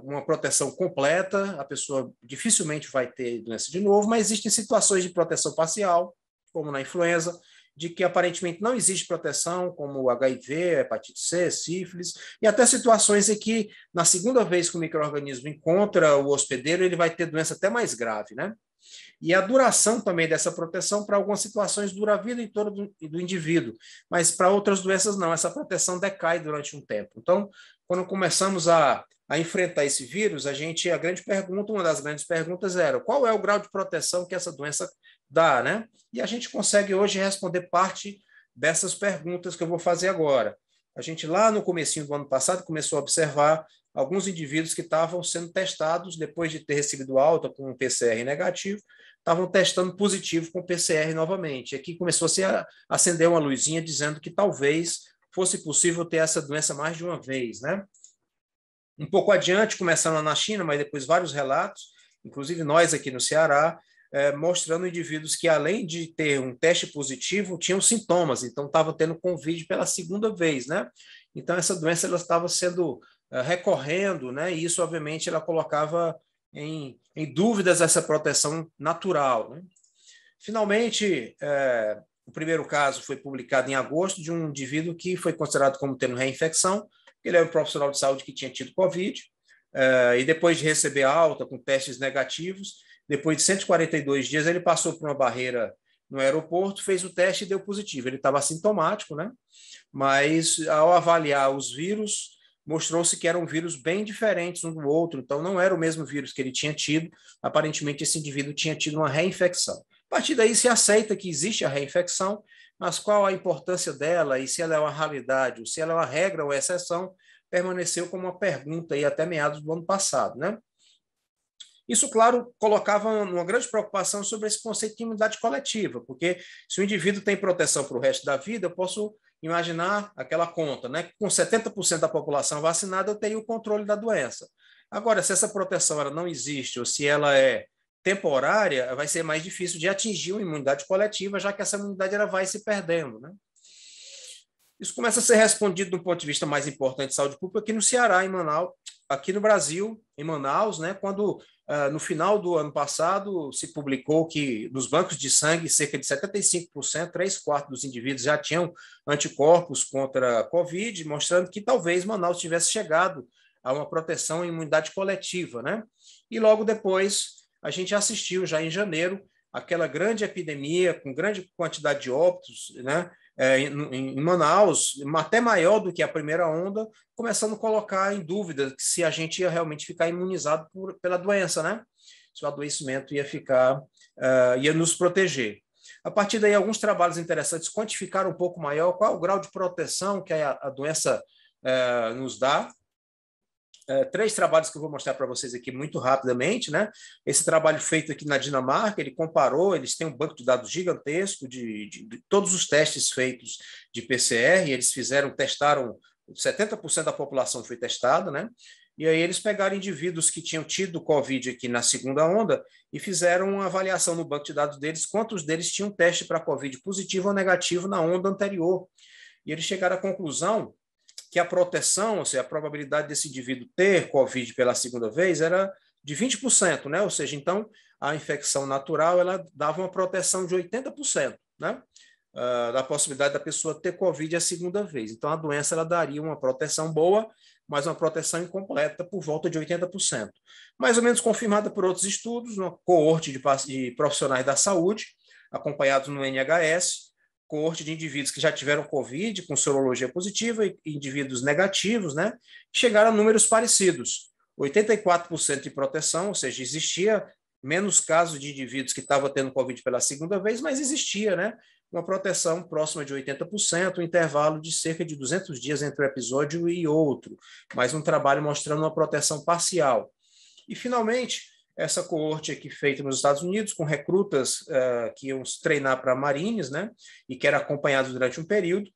uma proteção completa, a pessoa dificilmente vai ter doença de novo, mas existem situações de proteção parcial, como na influenza, de que aparentemente não existe proteção, como o HIV, hepatite C, sífilis, e até situações em que, na segunda vez que o micro-organismo encontra o hospedeiro, ele vai ter doença até mais grave, né? E a duração também dessa proteção, para algumas situações, dura a vida toda do indivíduo, mas para outras doenças não, essa proteção decai durante um tempo. Então, quando começamos a a enfrentar esse vírus, a grande pergunta, uma das grandes perguntas era qual é o grau de proteção que essa doença dá, né? E a gente consegue hoje responder parte dessas perguntas que eu vou fazer agora. A gente lá no comecinho do ano passado começou a observar alguns indivíduos que estavam sendo testados depois de ter recebido alta com um PCR negativo, estavam testando positivo com PCR novamente. Aqui começou a acender uma luzinha dizendo que talvez fosse possível ter essa doença mais de uma vez, né? Um pouco adiante, começando na China, mas depois vários relatos, inclusive nós aqui no Ceará, mostrando indivíduos que, além de ter um teste positivo, tinham sintomas, então estavam tendo Covid pela segunda vez, né? Então, essa doença ela estava sendo recorrendo, né? E isso, obviamente, ela colocava em dúvidas essa proteção natural, né? Finalmente, o primeiro caso foi publicado em agosto de um indivíduo que foi considerado como tendo reinfecção. Ele era um profissional de saúde que tinha tido Covid, e depois de receber alta com testes negativos, depois de 142 dias, ele passou por uma barreira no aeroporto, fez o teste e deu positivo. Ele estava assintomático, né? Mas ao avaliar os vírus, mostrou-se que eram vírus bem diferentes um do outro, então não era o mesmo vírus que ele tinha tido, aparentemente esse indivíduo tinha tido uma reinfecção. A partir daí se aceita que existe a reinfecção, mas qual a importância dela e se ela é uma realidade, ou se ela é uma regra ou exceção, permaneceu como uma pergunta aí até meados do ano passado, né? Isso, claro, colocava uma grande preocupação sobre esse conceito de imunidade coletiva, porque se o indivíduo tem proteção para o resto da vida, eu posso imaginar aquela conta, né? Com 70% da população vacinada, eu teria o controle da doença. Agora, se essa proteção ela não existe, ou se ela é temporária, vai ser mais difícil de atingir uma imunidade coletiva, já que essa imunidade ela vai se perdendo, né? Isso começa a ser respondido do ponto de vista mais importante de saúde pública aqui no Ceará, em Manaus, aqui no Brasil, em Manaus, né, quando no final do ano passado se publicou que nos bancos de sangue cerca de 75%, 3/4 dos indivíduos já tinham anticorpos contra a Covid, mostrando que talvez Manaus tivesse chegado a uma proteção e imunidade coletiva, né? E logo depois a gente assistiu já em janeiro aquela grande epidemia com grande quantidade de óbitos, né? Em Manaus, até maior do que a primeira onda, começando a colocar em dúvida se a gente ia realmente ficar imunizado pela doença, né? Se o adoecimento ia nos proteger. A partir daí, alguns trabalhos interessantes quantificaram um pouco maior qual é o grau de proteção que a doença nos dá. 3 trabalhos que eu vou mostrar para vocês aqui muito rapidamente, né? Esse trabalho feito aqui na Dinamarca, ele comparou, eles têm um banco de dados gigantesco de todos os testes feitos de PCR, e eles testaram 70% da população foi testada, né? E aí eles pegaram indivíduos que tinham tido Covid aqui na segunda onda e fizeram uma avaliação no banco de dados deles, quantos deles tinham teste para Covid positivo ou negativo na onda anterior. E eles chegaram à conclusão que a proteção, ou seja, a probabilidade desse indivíduo ter Covid pela segunda vez era de 20%, né? Ou seja, então, a infecção natural ela dava uma proteção de 80%, né? Da possibilidade da pessoa ter Covid a segunda vez. Então, a doença ela daria uma proteção boa, mas uma proteção incompleta por volta de 80%. Mais ou menos confirmada por outros estudos, uma coorte de profissionais da saúde, acompanhados no NHS, coorte de indivíduos que já tiveram Covid com sorologia positiva e indivíduos negativos, né? Chegaram a números parecidos. 84% de proteção, ou seja, existia menos casos de indivíduos que estavam tendo Covid pela segunda vez, mas existia, né? Uma proteção próxima de 80%, um intervalo de cerca de 200 dias entre um episódio e outro, mas um trabalho mostrando uma proteção parcial. E, finalmente, essa coorte aqui feita nos Estados Unidos, com recrutas que iam treinar para marines, né, e que eram acompanhados durante um período.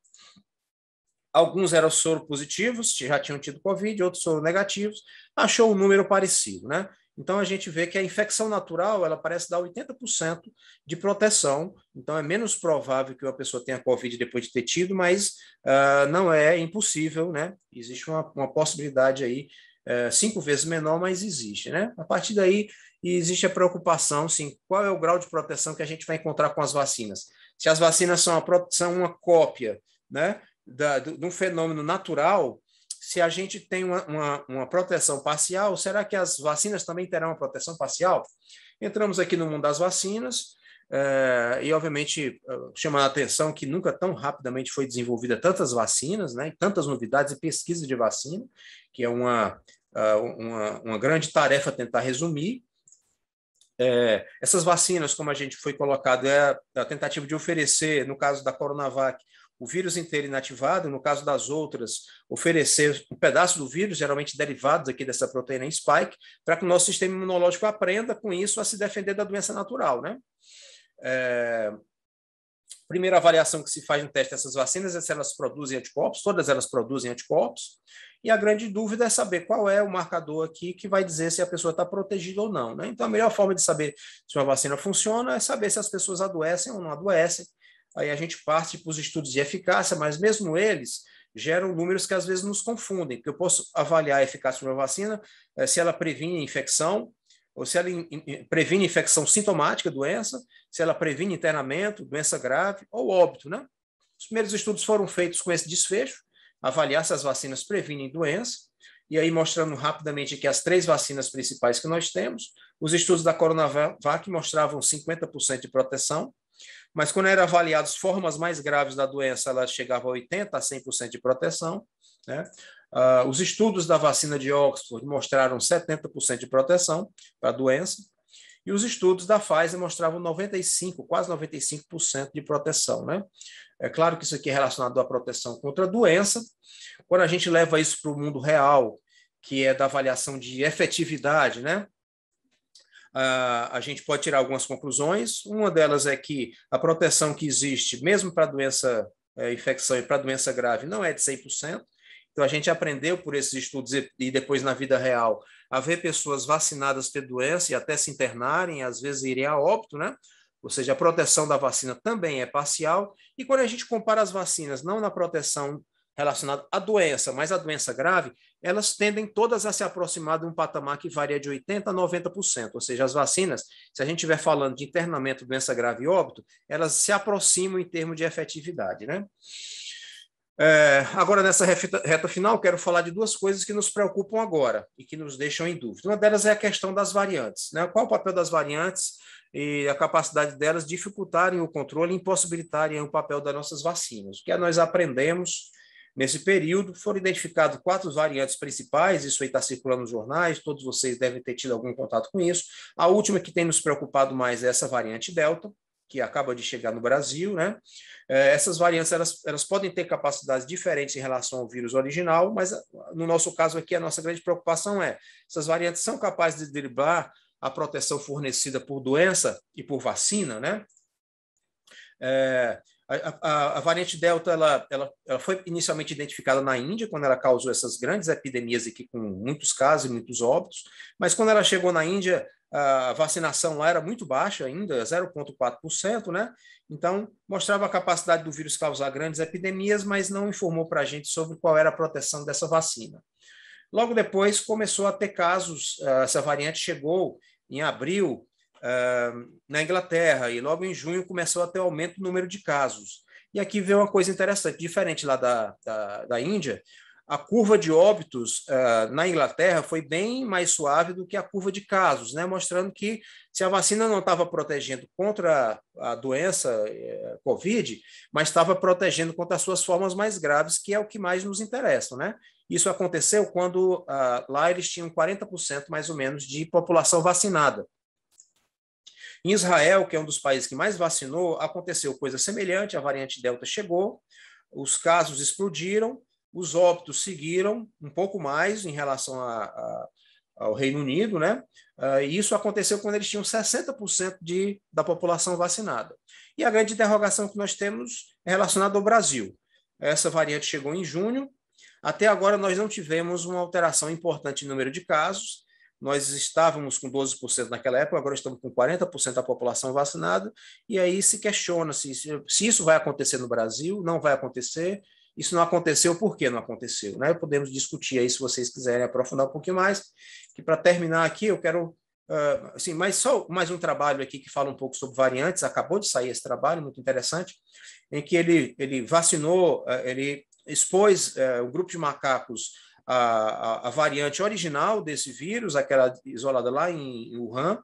Alguns eram soro positivos, já tinham tido Covid, outros soro negativos, achou um número parecido, né? Então, a gente vê que a infecção natural, ela parece dar 80% de proteção, então é menos provável que uma pessoa tenha Covid depois de ter tido, mas não é impossível, né? Existe uma possibilidade aí 5 vezes menor, mas existe, né? A partir daí, existe a preocupação, sim, qual é o grau de proteção que a gente vai encontrar com as vacinas? Se as vacinas são uma cópia, né, de um fenômeno natural, se a gente tem uma proteção parcial, será que as vacinas também terão uma proteção parcial? Entramos aqui no mundo das vacinas, e, obviamente, chamando a atenção que nunca tão rapidamente foi desenvolvida tantas vacinas, né, e tantas novidades e pesquisas de vacina, que é uma uma grande tarefa tentar resumir. Essas vacinas, como a gente foi colocado, é a tentativa de oferecer, no caso da Coronavac, o vírus inteiro inativado, no caso das outras, oferecer um pedaço do vírus, geralmente derivados aqui dessa proteína spike, para que o nosso sistema imunológico aprenda com isso a se defender da doença natural, né? Primeira avaliação que se faz no teste dessas vacinas é se elas produzem anticorpos, todas elas produzem anticorpos, e a grande dúvida é saber qual é o marcador aqui que vai dizer se a pessoa está protegida ou não, né? Então, a melhor forma de saber se uma vacina funciona é saber se as pessoas adoecem ou não adoecem. Aí a gente parte para os estudos de eficácia, mas mesmo eles geram números que às vezes nos confundem, porque eu posso avaliar a eficácia de uma vacina se ela previne a infecção, ou se ela previne infecção sintomática, doença, se ela previne internamento, doença grave ou óbito, né? Os primeiros estudos foram feitos com esse desfecho, avaliar se as vacinas previnem doença, e aí mostrando rapidamente aqui as 3 vacinas principais que nós temos. Os estudos da Coronavac mostravam 50% de proteção, mas quando eram avaliadas formas mais graves da doença, ela chegava a 80% a 100% de proteção, né? Os estudos da vacina de Oxford mostraram 70% de proteção para a doença, e os estudos da Pfizer mostravam 95%, quase 95% de proteção, né? É claro que isso aqui é relacionado à proteção contra a doença. Quando a gente leva isso para o mundo real, que é da avaliação de efetividade, né? A gente pode tirar algumas conclusões. Uma delas é que a proteção que existe, mesmo para a doença, infecção e para a doença grave, não é de 100%. Então, a gente aprendeu por esses estudos e depois na vida real a ver pessoas vacinadas ter doença e até se internarem, às vezes irem a óbito, né? Ou seja, a proteção da vacina também é parcial. E quando a gente compara as vacinas, não na proteção relacionada à doença, mas à doença grave, elas tendem todas a se aproximar de um patamar que varia de 80% a 90%. Ou seja, as vacinas, se a gente estiver falando de internamento, doença grave e óbito, elas se aproximam em termos de efetividade, né? Agora, nessa reta final, quero falar de 2 coisas que nos preocupam agora e que nos deixam em dúvida. Uma delas é a questão das variantes, né? Qual o papel das variantes e a capacidade delas dificultarem o controle e impossibilitarem o papel das nossas vacinas. O que nós aprendemos nesse período, foram identificadas 4 variantes principais, isso aí está circulando nos jornais, todos vocês devem ter tido algum contato com isso. A última que tem nos preocupado mais é essa variante Delta, que acaba de chegar no Brasil, né? Essas variantes, elas podem ter capacidades diferentes em relação ao vírus original, mas no nosso caso aqui, a nossa grande preocupação é, essas variantes são capazes de driblar a proteção fornecida por doença e por vacina, né? A variante Delta ela foi inicialmente identificada na Índia, quando ela causou essas grandes epidemias aqui com muitos casos e muitos óbitos, mas quando ela chegou na Índia, a vacinação lá era muito baixa ainda, 0,4%, né? Então, mostrava a capacidade do vírus causar grandes epidemias, mas não informou para a gente sobre qual era a proteção dessa vacina. Logo depois, começou a ter casos, essa variante chegou em abril, na Inglaterra, e logo em junho começou a ter aumento no número de casos. E aqui veio uma coisa interessante, diferente lá da Índia, a curva de óbitos na Inglaterra foi bem mais suave do que a curva de casos, né? Mostrando que se a vacina não estava protegendo contra a doença Covid, mas estava protegendo contra as suas formas mais graves, que é o que mais nos interessa, né? Isso aconteceu quando lá eles tinham 40% mais ou menos de população vacinada. Em Israel, que é um dos países que mais vacinou, aconteceu coisa semelhante, a variante Delta chegou, os casos explodiram, os óbitos seguiram um pouco mais em relação ao Reino Unido, né? E isso aconteceu quando eles tinham 60% da população vacinada. E a grande interrogação que nós temos é relacionada ao Brasil. Essa variante chegou em junho, até agora nós não tivemos uma alteração importante no número de casos. Nós estávamos com 12% naquela época, agora estamos com 40% da população vacinada, e aí se questiona se isso vai acontecer no Brasil, não vai acontecer. Isso não aconteceu, por que não aconteceu? Né? Podemos discutir aí, se vocês quiserem aprofundar um pouquinho mais, que para terminar aqui eu quero, só mais um trabalho aqui que fala um pouco sobre variantes, acabou de sair esse trabalho, muito interessante, em que ele vacinou, ele expôs o grupo de macacos a variante original desse vírus, aquela isolada lá em Wuhan,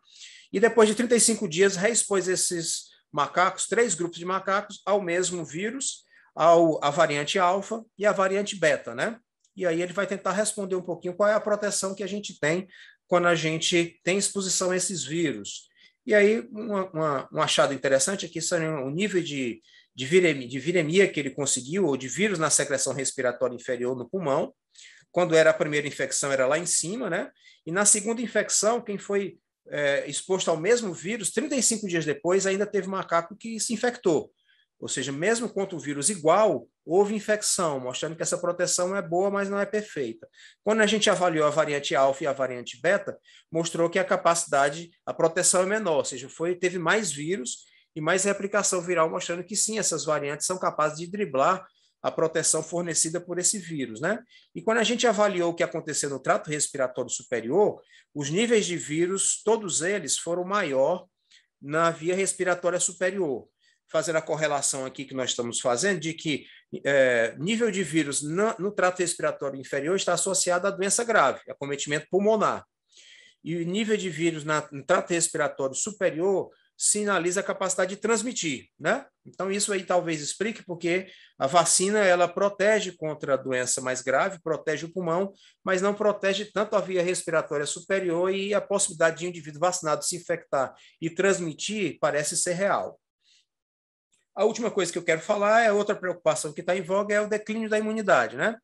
e depois de 35 dias reexpôs esses macacos, 3 grupos de macacos, ao mesmo vírus, a variante alfa e a variante beta, né? e aí ele vai tentar responder um pouquinho qual é a proteção que a gente tem quando a gente tem exposição a esses vírus. E aí, um achado interessante é que o nível de viremia que ele conseguiu, ou de vírus na secreção respiratória inferior no pulmão. Quando era a primeira infecção, era lá em cima, né? E na segunda infecção, quem foi exposto ao mesmo vírus, 35 dias depois, ainda teve macaco que se infectou. Ou seja, mesmo contra o vírus igual, houve infecção, mostrando que essa proteção é boa, mas não é perfeita. Quando a gente avaliou a variante alfa e a variante beta, mostrou que a capacidade, a proteção é menor, ou seja, teve mais vírus e mais replicação viral, mostrando que sim, essas variantes são capazes de driblar a proteção fornecida por esse vírus, né? E quando a gente avaliou o que aconteceu no trato respiratório superior, os níveis de vírus, todos eles foram maior na via respiratória superior. Fazendo a correlação aqui que nós estamos fazendo, de que nível de vírus no trato respiratório inferior está associado à doença grave, acometimento pulmonar. E o nível de vírus no trato respiratório superior sinaliza a capacidade de transmitir, né? Então, isso aí talvez explique porque a vacina, ela protege contra a doença mais grave, protege o pulmão, mas não protege tanto a via respiratória superior, e a possibilidade de um indivíduo vacinado se infectar e transmitir parece ser real. A última coisa que eu quero falar é outra preocupação que está em voga, é o declínio da imunidade, né?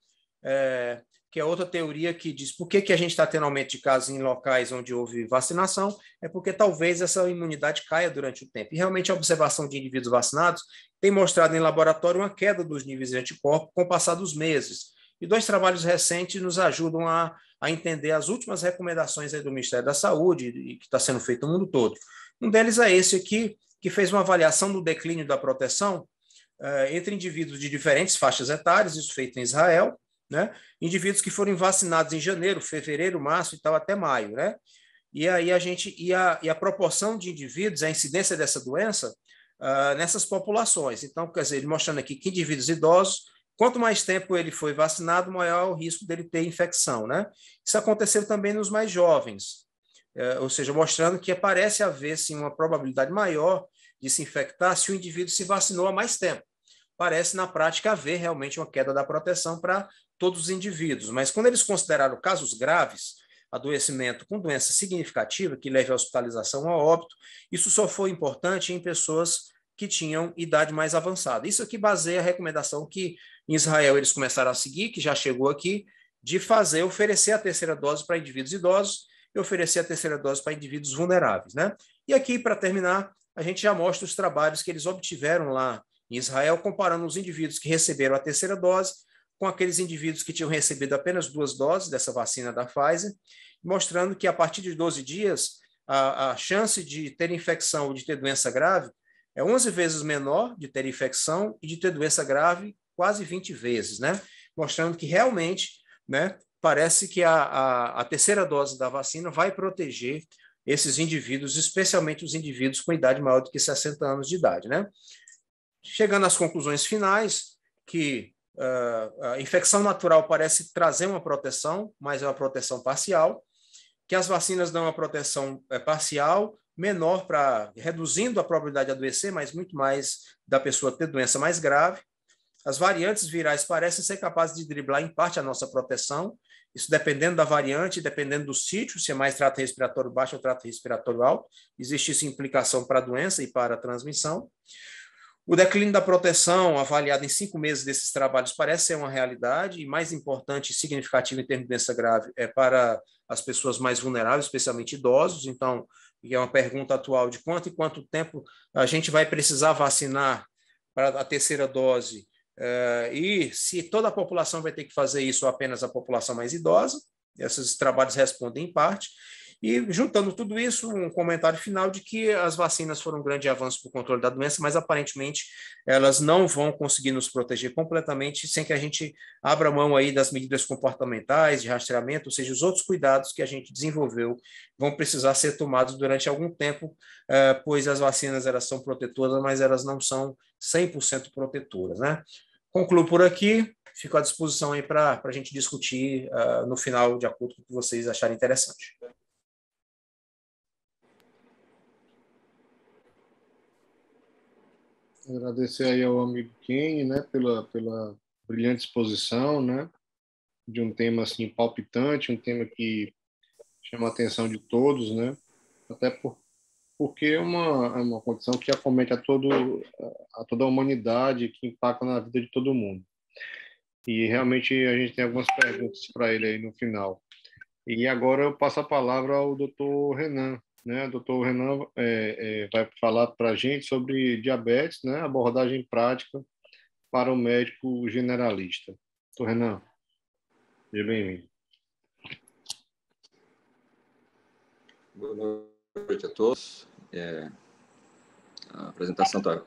Que é outra teoria que diz por que a gente está tendo aumento de casos em locais onde houve vacinação, é porque talvez essa imunidade caia durante o tempo. E realmente a observação de indivíduos vacinados tem mostrado em laboratório uma queda dos níveis de anticorpos com o passar dos meses. E 2 trabalhos recentes nos ajudam a entender as últimas recomendações aí do Ministério da Saúde, e que está sendo feito no mundo todo. Um deles é esse aqui, que fez uma avaliação do declínio da proteção entre indivíduos de diferentes faixas etárias, isso feito em Israel, né? Indivíduos que foram vacinados em janeiro, fevereiro, março e tal, até maio, né? E aí a proporção de indivíduos, a incidência dessa doença nessas populações. Então, quer dizer, ele mostrando aqui que indivíduos idosos, quanto mais tempo ele foi vacinado, maior o risco dele ter infecção, né? Isso aconteceu também nos mais jovens, ou seja, mostrando que parece haver sim uma probabilidade maior de se infectar se o indivíduo se vacinou há mais tempo. Parece, na prática, haver realmente uma queda da proteção para todos os indivíduos. Mas quando eles consideraram casos graves, adoecimento com doença significativa, que leve à hospitalização ou óbito, isso só foi importante em pessoas que tinham idade mais avançada. Isso aqui baseia a recomendação que em Israel eles começaram a seguir, que já chegou aqui, de oferecer a terceira dose para indivíduos idosos e oferecer a terceira dose para indivíduos vulneráveis, né? E aqui, para terminar, a gente já mostra os trabalhos que eles obtiveram lá em Israel, comparando os indivíduos que receberam a terceira dose com aqueles indivíduos que tinham recebido apenas 2 doses dessa vacina da Pfizer, mostrando que a partir de 12 dias, a chance de ter infecção ou de ter doença grave é 11 vezes menor de ter infecção e de ter doença grave quase 20 vezes, né? Mostrando que realmente, né, parece que a terceira dose da vacina vai proteger esses indivíduos, especialmente os indivíduos com idade maior do que 60 anos de idade, né? Chegando às conclusões finais, que a infecção natural parece trazer uma proteção, mas é uma proteção parcial, que as vacinas dão uma proteção parcial, menor, reduzindo a probabilidade de adoecer, mas muito mais da pessoa ter doença mais grave. As variantes virais parecem ser capazes de driblar em parte a nossa proteção, isso dependendo da variante, dependendo do sítio, se é mais trato respiratório baixo ou trato respiratório alto, existe essa implicação para a doença e para a transmissão. O declínio da proteção, avaliado em 5 meses desses trabalhos, parece ser uma realidade, e mais importante e significativo em termos de doença grave é para as pessoas mais vulneráveis, especialmente idosos. Então, é uma pergunta atual de quanto e quanto tempo a gente vai precisar vacinar para a terceira dose, e se toda a população vai ter que fazer isso ou apenas a população mais idosa. Esses trabalhos respondem em parte. E, juntando tudo isso, um comentário final de que as vacinas foram um grande avanço para o controle da doença, mas, aparentemente, elas não vão conseguir nos proteger completamente sem que a gente abra mão aí das medidas comportamentais, de rastreamento, ou seja, os outros cuidados que a gente desenvolveu vão precisar ser tomados durante algum tempo, pois as vacinas elas são protetoras, mas elas não são 100% protetoras, né? Concluo por aqui, fico à disposição aí para a gente discutir no final, de acordo com o que vocês acharem interessante. Agradecer aí ao amigo Kenny, né, pela brilhante exposição, né? de um tema assim palpitante, um tema que chama a atenção de todos, né? Até porque é uma condição que acomete a toda a humanidade, que impacta na vida de todo mundo. E realmente a gente tem algumas perguntas para ele aí no final. E agora eu passo a palavra ao Dr. Renan, né? O Dr. Renan vai falar para a gente sobre diabetes, né? Abordagem prática para o médico generalista. Dr. Renan, seja bem-vindo. Boa noite a todos. A apresentação está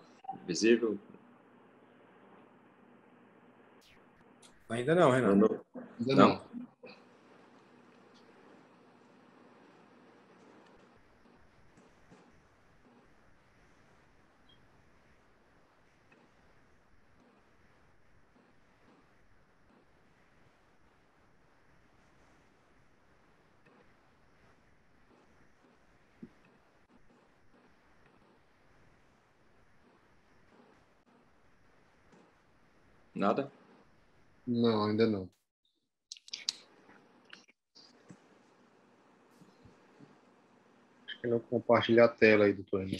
visível? Ainda não, Renan. Ainda não. Nada? Não, ainda não. Acho que não compartilhar a tela aí, doutor Renan.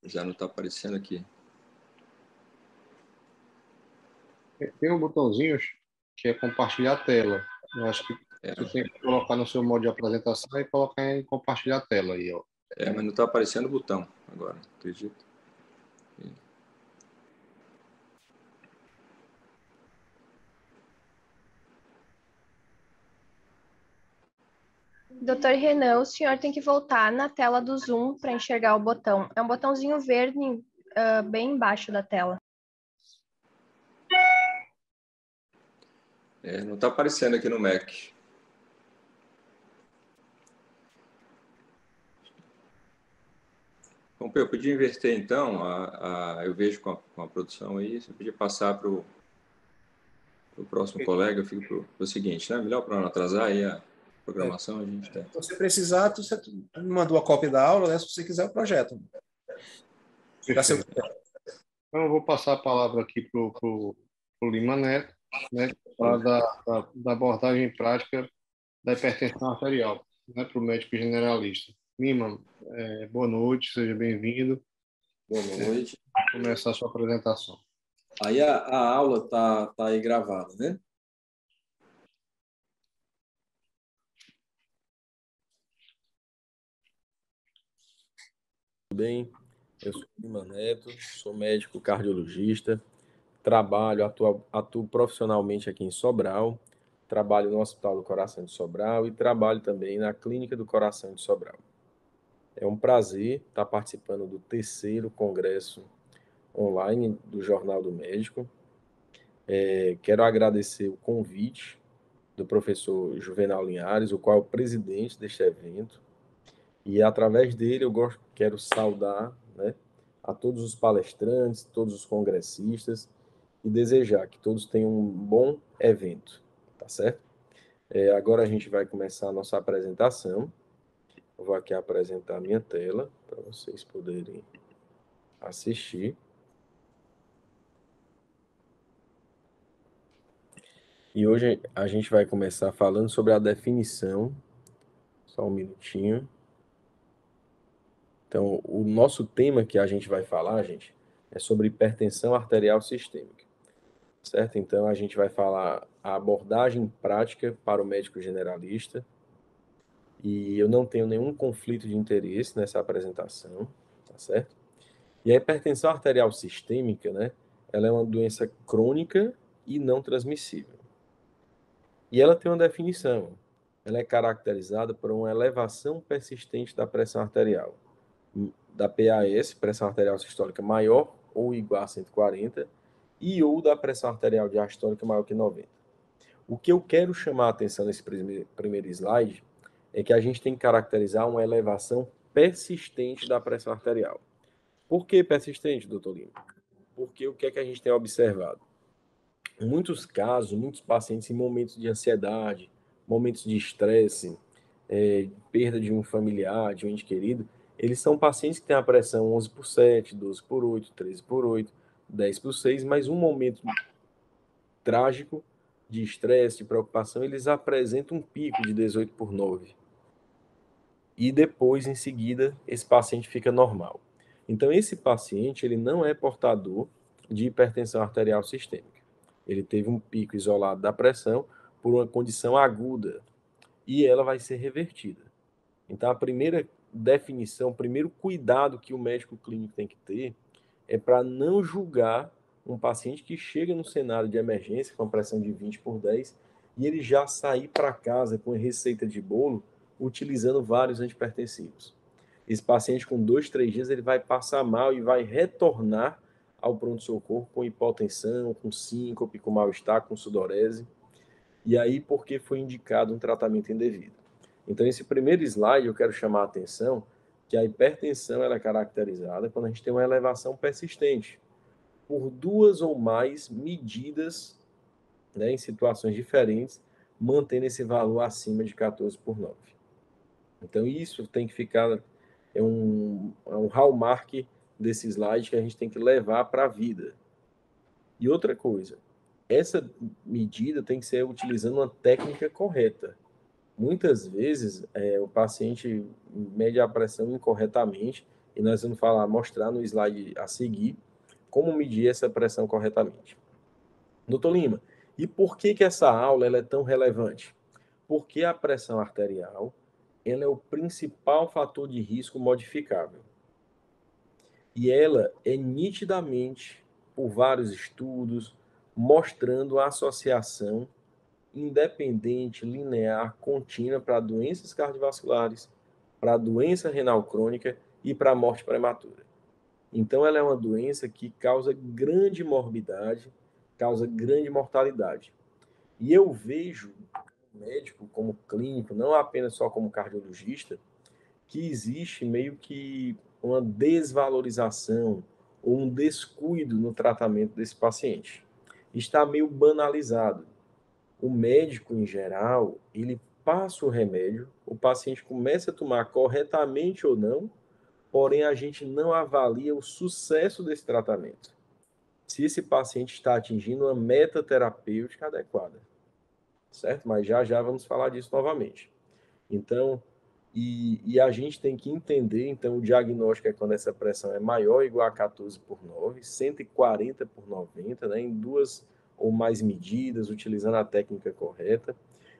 Já não está aparecendo aqui. Tem um botãozinho que é compartilhar a tela. Eu acho que você tem que colocar no seu modo de apresentação e colocar em compartilhar a tela aí, ó. Mas não está aparecendo o botão agora, acredito. Doutor Renan, o senhor tem que voltar na tela do Zoom para enxergar o botão. É um botãozinho verde bem embaixo da tela. Não está aparecendo aqui no Mac. Bom, eu podia inverter, então, eu vejo com a produção aí, você podia passar para o próximo colega, eu fico para o seguinte, né? Melhor para não atrasar aí a programação, a gente tem. Se você precisar, você me mandou a cópia da aula, né? Se você quiser, o projeto. Então, eu vou passar a palavra aqui para o Lima Neto, né? Falar da abordagem prática da hipertensão arterial, né? Para o médico generalista. Lima, boa noite, seja bem-vindo. Boa noite. Vou começar a sua apresentação. Aí a aula tá aí gravada, né? Tudo bem? Eu sou Lima Neto, sou médico cardiologista, atuo profissionalmente aqui em Sobral, trabalho no Hospital do Coração de Sobral e trabalho também na Clínica do Coração de Sobral. É um prazer estar participando do 3º Congresso Online do Jornal do Médico. Quero agradecer o convite do professor Juvenal Linhares, o qual é o presidente deste evento, e através dele quero saudar, né, a todos os palestrantes, todos os congressistas, e desejar que todos tenham um bom evento, tá certo? Agora a gente vai começar a nossa apresentação. Eu vou aqui apresentar a minha tela para vocês poderem assistir. E hoje a gente vai começar falando sobre a definição. Só um minutinho. Então, o nosso tema que a gente vai falar, gente, é sobre hipertensão arterial sistêmica. Certo? Então, a gente vai falar a abordagem prática para o médico generalista. E eu não tenho nenhum conflito de interesse nessa apresentação, tá certo? E a hipertensão arterial sistêmica, né, ela é uma doença crônica e não transmissível. E ela tem uma definição. Ela é caracterizada por uma elevação persistente da pressão arterial, da PAS, pressão arterial sistólica maior ou igual a 140, e ou da pressão arterial diastólica maior que 90. O que eu quero chamar a atenção nesse primeiro slide é que a gente tem que caracterizar uma elevação persistente da pressão arterial. Por que persistente, doutor Lima? Porque o que é que a gente tem observado? Em muitos casos, muitos pacientes em momentos de ansiedade, momentos de estresse, perda de um familiar, de um ente querido, eles são pacientes que têm a pressão 11/7, 12/8, 13/8, 10/6, mas um momento trágico de estresse, de preocupação, eles apresentam um pico de 18/9. E depois, em seguida, esse paciente fica normal. Então, esse paciente, ele não é portador de hipertensão arterial sistêmica. Ele teve um pico isolado da pressão por uma condição aguda e ela vai ser revertida. Então, a primeira definição, o primeiro cuidado que o médico clínico tem que ter é para não julgar um paciente que chega no cenário de emergência com pressão de 20/10 e ele já sair para casa com receita de bolo utilizando vários antipertensivos. Esse paciente com 2, 3 dias ele vai passar mal e vai retornar ao pronto-socorro com hipotensão, com síncope, com mal-estar, com sudorese. E aí porque foi indicado um tratamento indevido. Então, esse primeiro slide eu quero chamar a atenção que a hipertensão ela é caracterizada quando a gente tem uma elevação persistente por 2 ou mais medidas, né, em situações diferentes, mantendo esse valor acima de 14/9. Então, isso tem que ficar, é um hallmark desse slide que a gente tem que levar para a vida. E outra coisa, essa medida tem que ser utilizando uma técnica correta. Muitas vezes, o paciente mede a pressão incorretamente, e nós vamos mostrar no slide a seguir como medir essa pressão corretamente. Doutor Lima, e por que essa aula ela é tão relevante? Porque a pressão arterial ela é o principal fator de risco modificável. E ela é nitidamente, por vários estudos, mostrando a associação independente, linear, contínua para doenças cardiovasculares, para doença renal crônica e para a morte prematura. Então, ela é uma doença que causa grande morbidade, causa grande mortalidade. E eu vejo, médico, como clínico, não apenas só como cardiologista, que existe meio que uma desvalorização ou um descuido no tratamento desse paciente. Está meio banalizado. O médico, em geral, ele passa o remédio, o paciente começa a tomar corretamente ou não, porém a gente não avalia o sucesso desse tratamento. Se esse paciente está atingindo uma meta terapêutica adequada, certo? Mas já vamos falar disso novamente. Então, e a gente tem que entender, então, o diagnóstico é quando essa pressão é maior ou igual a 14/9, 140/90, né, em 2 ou mais medidas, utilizando a técnica correta,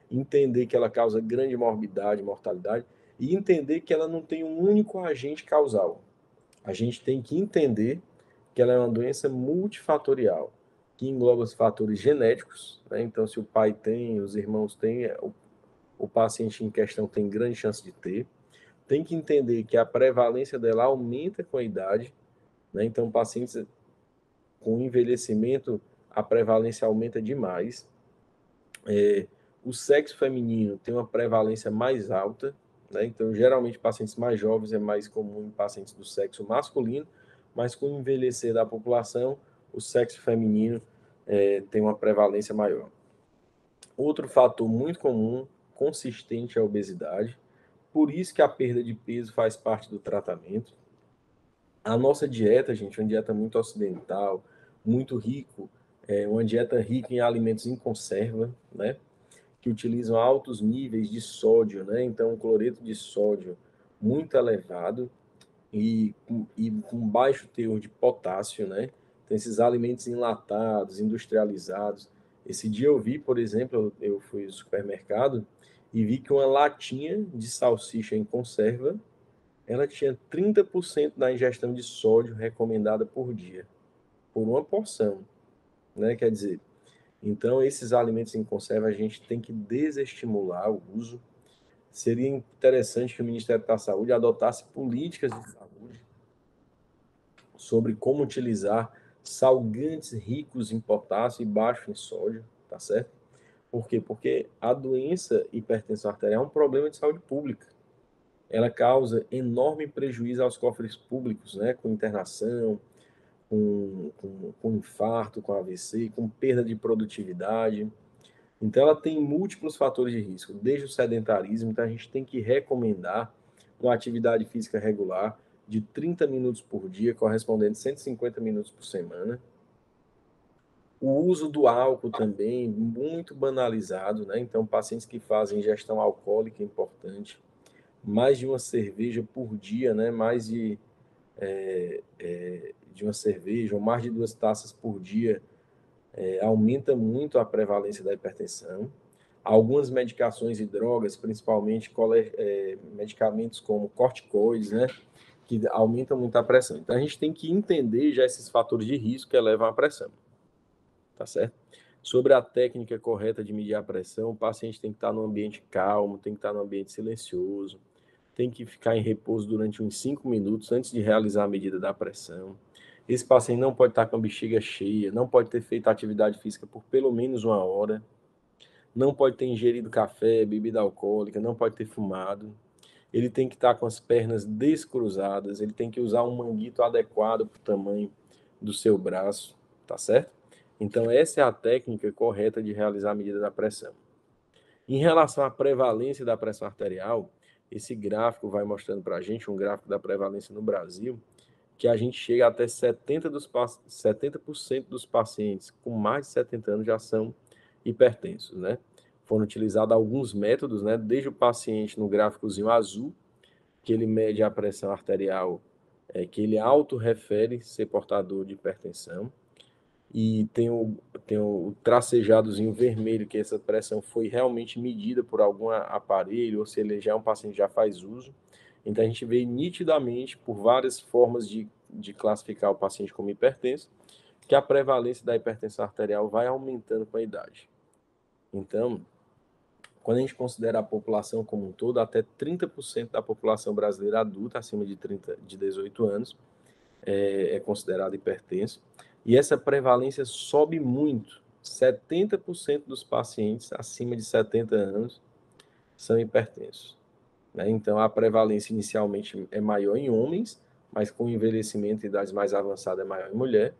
entender que ela causa grande morbidade, mortalidade, e entender que ela não tem um único agente causal. A gente tem que entender que ela é uma doença multifatorial, que engloba os fatores genéticos, né? Então, se o pai tem, os irmãos têm, o paciente em questão tem grande chance de ter. Tem que entender que a prevalência dela aumenta com a idade, né? Então, pacientes com envelhecimento, a prevalência aumenta demais. O sexo feminino tem uma prevalência mais alta, né? Então, geralmente, pacientes mais jovens é mais comum em pacientes do sexo masculino, mas com o envelhecer da população, o sexo feminino tem uma prevalência maior. Outro fator muito comum, consistente, é a obesidade. Por isso que a perda de peso faz parte do tratamento. A nossa dieta, gente, é uma dieta muito ocidental, muito rico, uma dieta rica em alimentos em conserva, né? Que utilizam altos níveis de sódio, né? Então, um cloreto de sódio muito elevado e com baixo teor de potássio, né? Então, esses alimentos enlatados, industrializados. Esse dia eu vi, por exemplo, eu fui ao supermercado e vi que uma latinha de salsicha em conserva, ela tinha 30% da ingestão de sódio recomendada por dia, por uma porção, né? Quer dizer, então esses alimentos em conserva a gente tem que desestimular o uso. Seria interessante que o Ministério da Saúde adotasse políticas de saúde sobre como utilizar salgantes ricos em potássio e baixos em sódio, tá certo? Por quê? Porque a doença hipertensão arterial é um problema de saúde pública. Ela causa enorme prejuízo aos cofres públicos, né? Com internação, com infarto, com AVC, com perda de produtividade. Então, ela tem múltiplos fatores de risco, desde o sedentarismo. Então, a gente tem que recomendar uma atividade física regular de 30 minutos por dia, correspondendo a 150 minutos por semana. O uso do álcool também, muito banalizado, né? Então, pacientes que fazem ingestão alcoólica é importante. Mais de uma cerveja por dia, né? Mais de uma cerveja, ou mais de 2 taças por dia, aumenta muito a prevalência da hipertensão. Algumas medicações e drogas, principalmente medicamentos como corticoides, né? Que aumentam muito a pressão. Então, a gente tem que entender já esses fatores de risco que elevam a pressão. Tá certo? Sobre a técnica correta de medir a pressão, o paciente tem que estar num ambiente calmo, tem que estar num ambiente silencioso, tem que ficar em repouso durante uns 5 minutos antes de realizar a medida da pressão. Esse paciente não pode estar com a bexiga cheia, não pode ter feito atividade física por pelo menos 1 hora, não pode ter ingerido café, bebida alcoólica, não pode ter fumado. Ele tem que estar com as pernas descruzadas, ele tem que usar um manguito adequado para o tamanho do seu braço, tá certo? Então, essa é a técnica correta de realizar a medida da pressão. Em relação à prevalência da pressão arterial, esse gráfico vai mostrando para a gente, um gráfico da prevalência no Brasil, que a gente chega até 70% dos pacientes com mais de 70 anos já são hipertensos, né? Foram utilizados alguns métodos, né? Desde o paciente no gráficozinho azul, que ele mede a pressão arterial, que ele autorrefere ser portador de hipertensão, e tem o tracejadozinho vermelho, que essa pressão foi realmente medida por algum aparelho, ou se ele já é um paciente que já faz uso. Então, a gente vê nitidamente, por várias formas de classificar o paciente como hipertenso, que a prevalência da hipertensão arterial vai aumentando com a idade. Então, quando a gente considera a população como um todo, até 30% da população brasileira adulta, acima de 18 anos, é considerado hipertenso. E essa prevalência sobe muito. 70% dos pacientes acima de 70 anos são hipertensos, né? Então, a prevalência inicialmente é maior em homens, mas com envelhecimento e idades mais avançadas é maior em mulher.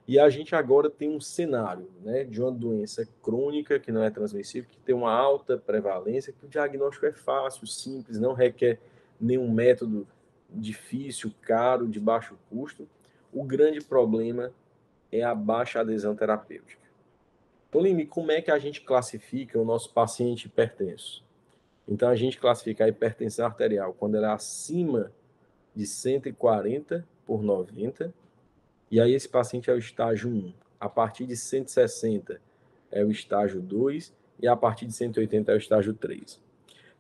E a gente agora tem um cenário, né, de uma doença crônica que não é transmissível, que tem uma alta prevalência, que o diagnóstico é fácil, simples, não requer nenhum método difícil, caro, de baixo custo. O grande problema é a baixa adesão terapêutica. Tolime, como é que a gente classifica o nosso paciente hipertenso? Então, a gente classifica a hipertensão arterial quando ela é acima de 140/90, e aí esse paciente é o estágio 1. A partir de 160 é o estágio 2, e a partir de 180 é o estágio 3.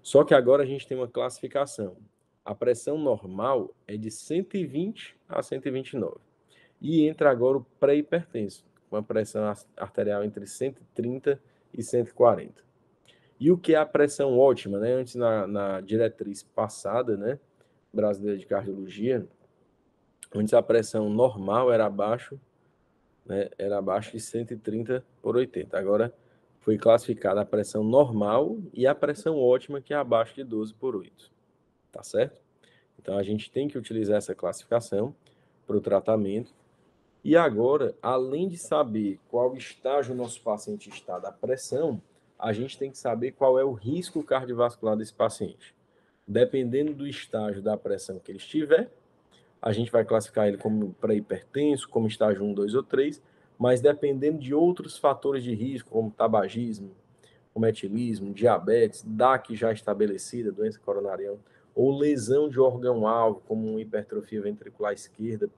Só que agora a gente tem uma classificação. A pressão normal é de 120 a 129. E entra agora o pré-hipertenso, com a pressão arterial entre 130 e 140. E o que é a pressão ótima, né? Antes, na diretriz passada, né, brasileira de cardiologia, antes a pressão normal era abaixo, né, era abaixo de 130/80. Agora foi classificada a pressão normal e a pressão ótima, que é abaixo de 12/8. Tá certo? Então, a gente tem que utilizar essa classificação para o tratamento. E agora, além de saber qual estágio o nosso paciente está da pressão, a gente tem que saber qual é o risco cardiovascular desse paciente. Dependendo do estágio da pressão que ele estiver, a gente vai classificar ele como pré-hipertenso, como estágio 1, 2 ou 3, mas dependendo de outros fatores de risco, como tabagismo, como etilismo, diabetes, DAC já estabelecida, doença coronariana, ou lesão de órgão-alvo, como uma hipertrofia ventricular esquerda,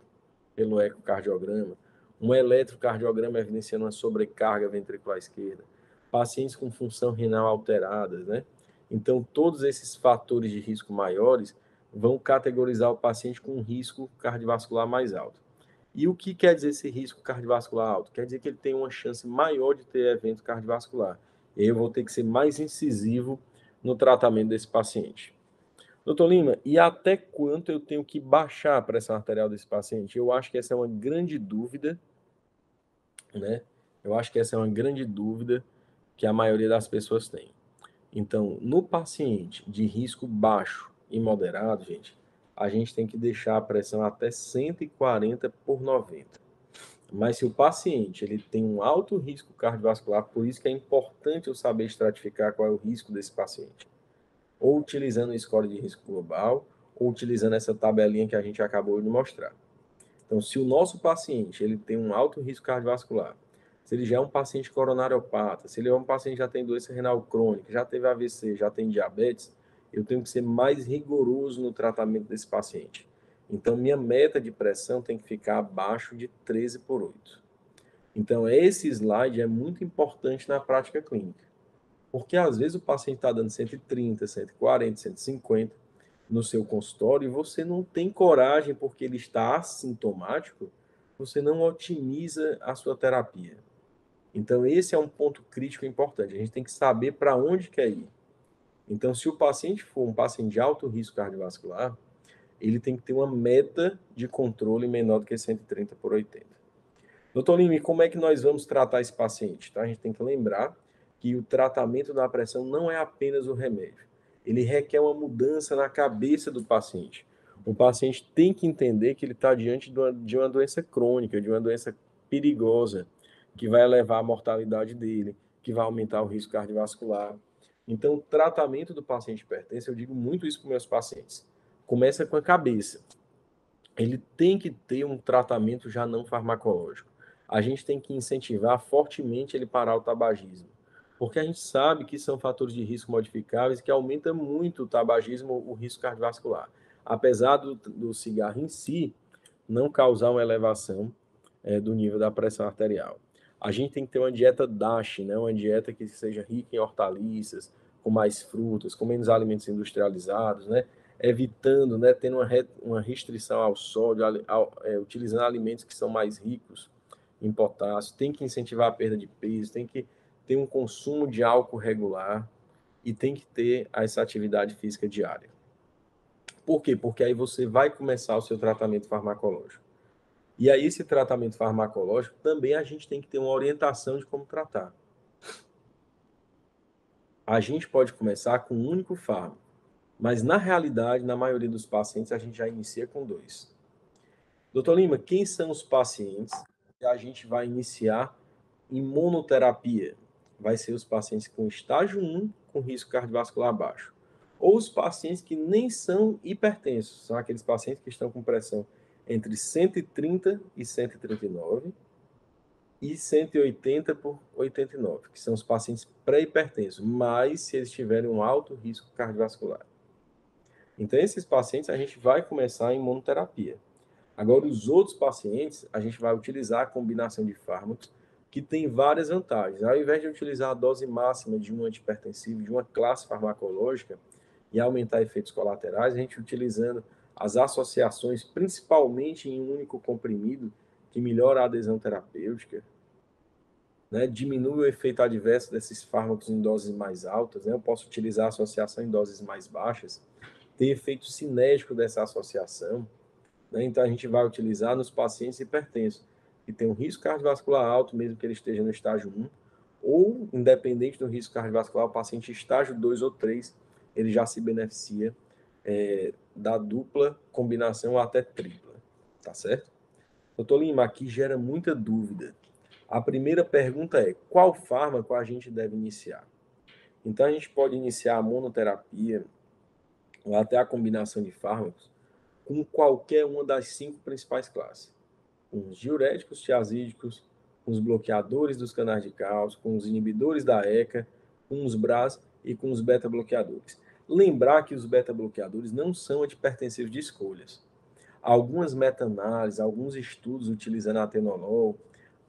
pelo ecocardiograma, um eletrocardiograma evidenciando uma sobrecarga ventricular esquerda, pacientes com função renal alteradas, né? Então, todos esses fatores de risco maiores vão categorizar o paciente com um risco cardiovascular mais alto. E o que quer dizer esse risco cardiovascular alto? Quer dizer que ele tem uma chance maior de ter evento cardiovascular. E aí eu vou ter que ser mais incisivo no tratamento desse paciente. Doutor Lima, e até quanto eu tenho que baixar a pressão arterial desse paciente? Eu acho que essa é uma grande dúvida, né? Eu acho que essa é uma grande dúvida que a maioria das pessoas tem. Então, no paciente de risco baixo e moderado, gente, a gente tem que deixar a pressão até 140/90. Mas se o paciente ele tem um alto risco cardiovascular, por isso que é importante eu saber estratificar qual é o risco desse paciente. Ou utilizando o score de risco global, ou utilizando essa tabelinha que a gente acabou de mostrar. Então, se o nosso paciente ele tem um alto risco cardiovascular, se ele já é um paciente coronariopata, se ele é um paciente que já tem doença renal crônica, já teve AVC, já tem diabetes, eu tenho que ser mais rigoroso no tratamento desse paciente. Então, minha meta de pressão tem que ficar abaixo de 13/8. Então, esse slide é muito importante na prática clínica, porque às vezes o paciente está dando 130, 140, 150 no seu consultório e você não tem coragem, porque ele está assintomático, você não otimiza a sua terapia. Então, esse é um ponto crítico importante. A gente tem que saber para onde quer ir. Então, se o paciente for um paciente de alto risco cardiovascular, ele tem que ter uma meta de controle menor do que 130/80. Doutor Lima, como é que nós vamos tratar esse paciente? Então, a gente tem que lembrar que o tratamento da pressão não é apenas o remédio. Ele requer uma mudança na cabeça do paciente. O paciente tem que entender que ele está diante de uma doença crônica, de uma doença perigosa, que vai elevar a mortalidade dele, que vai aumentar o risco cardiovascular. Então, o tratamento do paciente hipertenso, eu digo muito isso para meus pacientes, começa com a cabeça. Ele tem que ter um tratamento já não farmacológico. A gente tem que incentivar fortemente ele parar o tabagismo, porque a gente sabe que são fatores de risco modificáveis que aumentam muito o tabagismo, o risco cardiovascular. Apesar do cigarro em si não causar uma elevação do nível da pressão arterial. A gente tem que ter uma dieta DASH, né? Uma dieta que seja rica em hortaliças, com mais frutas, com menos alimentos industrializados, né? Evitando, né? Tendo uma restrição ao sódio, utilizando alimentos que são mais ricos em potássio. Tem que incentivar a perda de peso, tem que ter um consumo de álcool regular e tem que ter essa atividade física diária. Por quê? Porque aí você vai começar o seu tratamento farmacológico. E aí, esse tratamento farmacológico, também a gente tem que ter uma orientação de como tratar. A gente pode começar com um único fármaco, mas na realidade, na maioria dos pacientes, a gente já inicia com 2. Doutor Lima, quem são os pacientes que a gente vai iniciar imunoterapia? Vai ser os pacientes com estágio 1, com risco cardiovascular baixo. Ou os pacientes que nem são hipertensos, são aqueles pacientes que estão com pressão entre 130 e 139 e 180/89, que são os pacientes pré-hipertensos, mas se eles tiverem um alto risco cardiovascular. Então, esses pacientes a gente vai começar a imunoterapia. Agora, os outros pacientes, a gente vai utilizar a combinação de fármacos, que tem várias vantagens. Ao invés de utilizar a dose máxima de um antihipertensivo, de uma classe farmacológica, e aumentar efeitos colaterais, a gente utilizando as associações, principalmente em um único comprimido, que melhora a adesão terapêutica, né? Diminui o efeito adverso desses fármacos em doses mais altas, né? Eu posso utilizar a associação em doses mais baixas, ter efeito cinético dessa associação, né? Então, a gente vai utilizar nos pacientes hipertensos, que tem um risco cardiovascular alto, mesmo que ele esteja no estágio 1, ou, independente do risco cardiovascular, o paciente estágio 2 ou 3, ele já se beneficia da dupla combinação ou até tripla, tá certo? Doutor Lima, aqui gera muita dúvida. A primeira pergunta é, qual fármaco a gente deve iniciar? Então, a gente pode iniciar a monoterapia, ou até a combinação de fármacos, com qualquer uma das 5 principais classes. Com os diuréticos tiazídicos, com os bloqueadores dos canais de cálcio, com os inibidores da ECA, com os BRAS e com os beta-bloqueadores. Lembrar que os beta-bloqueadores não são antihipertensivos de escolhas. Algumas meta-análises, alguns estudos utilizando atenolol,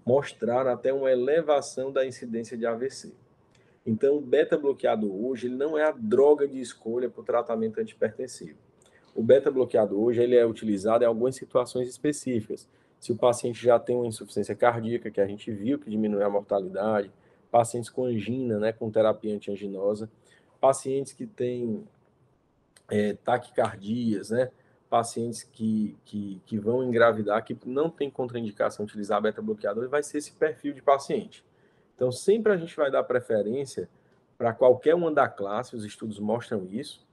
mostraram até uma elevação da incidência de AVC. Então, o beta-bloqueador hoje ele não é a droga de escolha para o tratamento antihipertensivo. O beta-bloqueador hoje ele é utilizado em algumas situações específicas. Se o paciente já tem uma insuficiência cardíaca, que a gente viu que diminui a mortalidade, pacientes com angina, né, com terapia antianginosa, pacientes que têm taquicardias, né, pacientes que vão engravidar, que não tem contraindicação de utilizar beta-bloqueador, vai ser esse perfil de paciente. Então, sempre a gente vai dar preferência para qualquer uma da classe, os estudos mostram isso,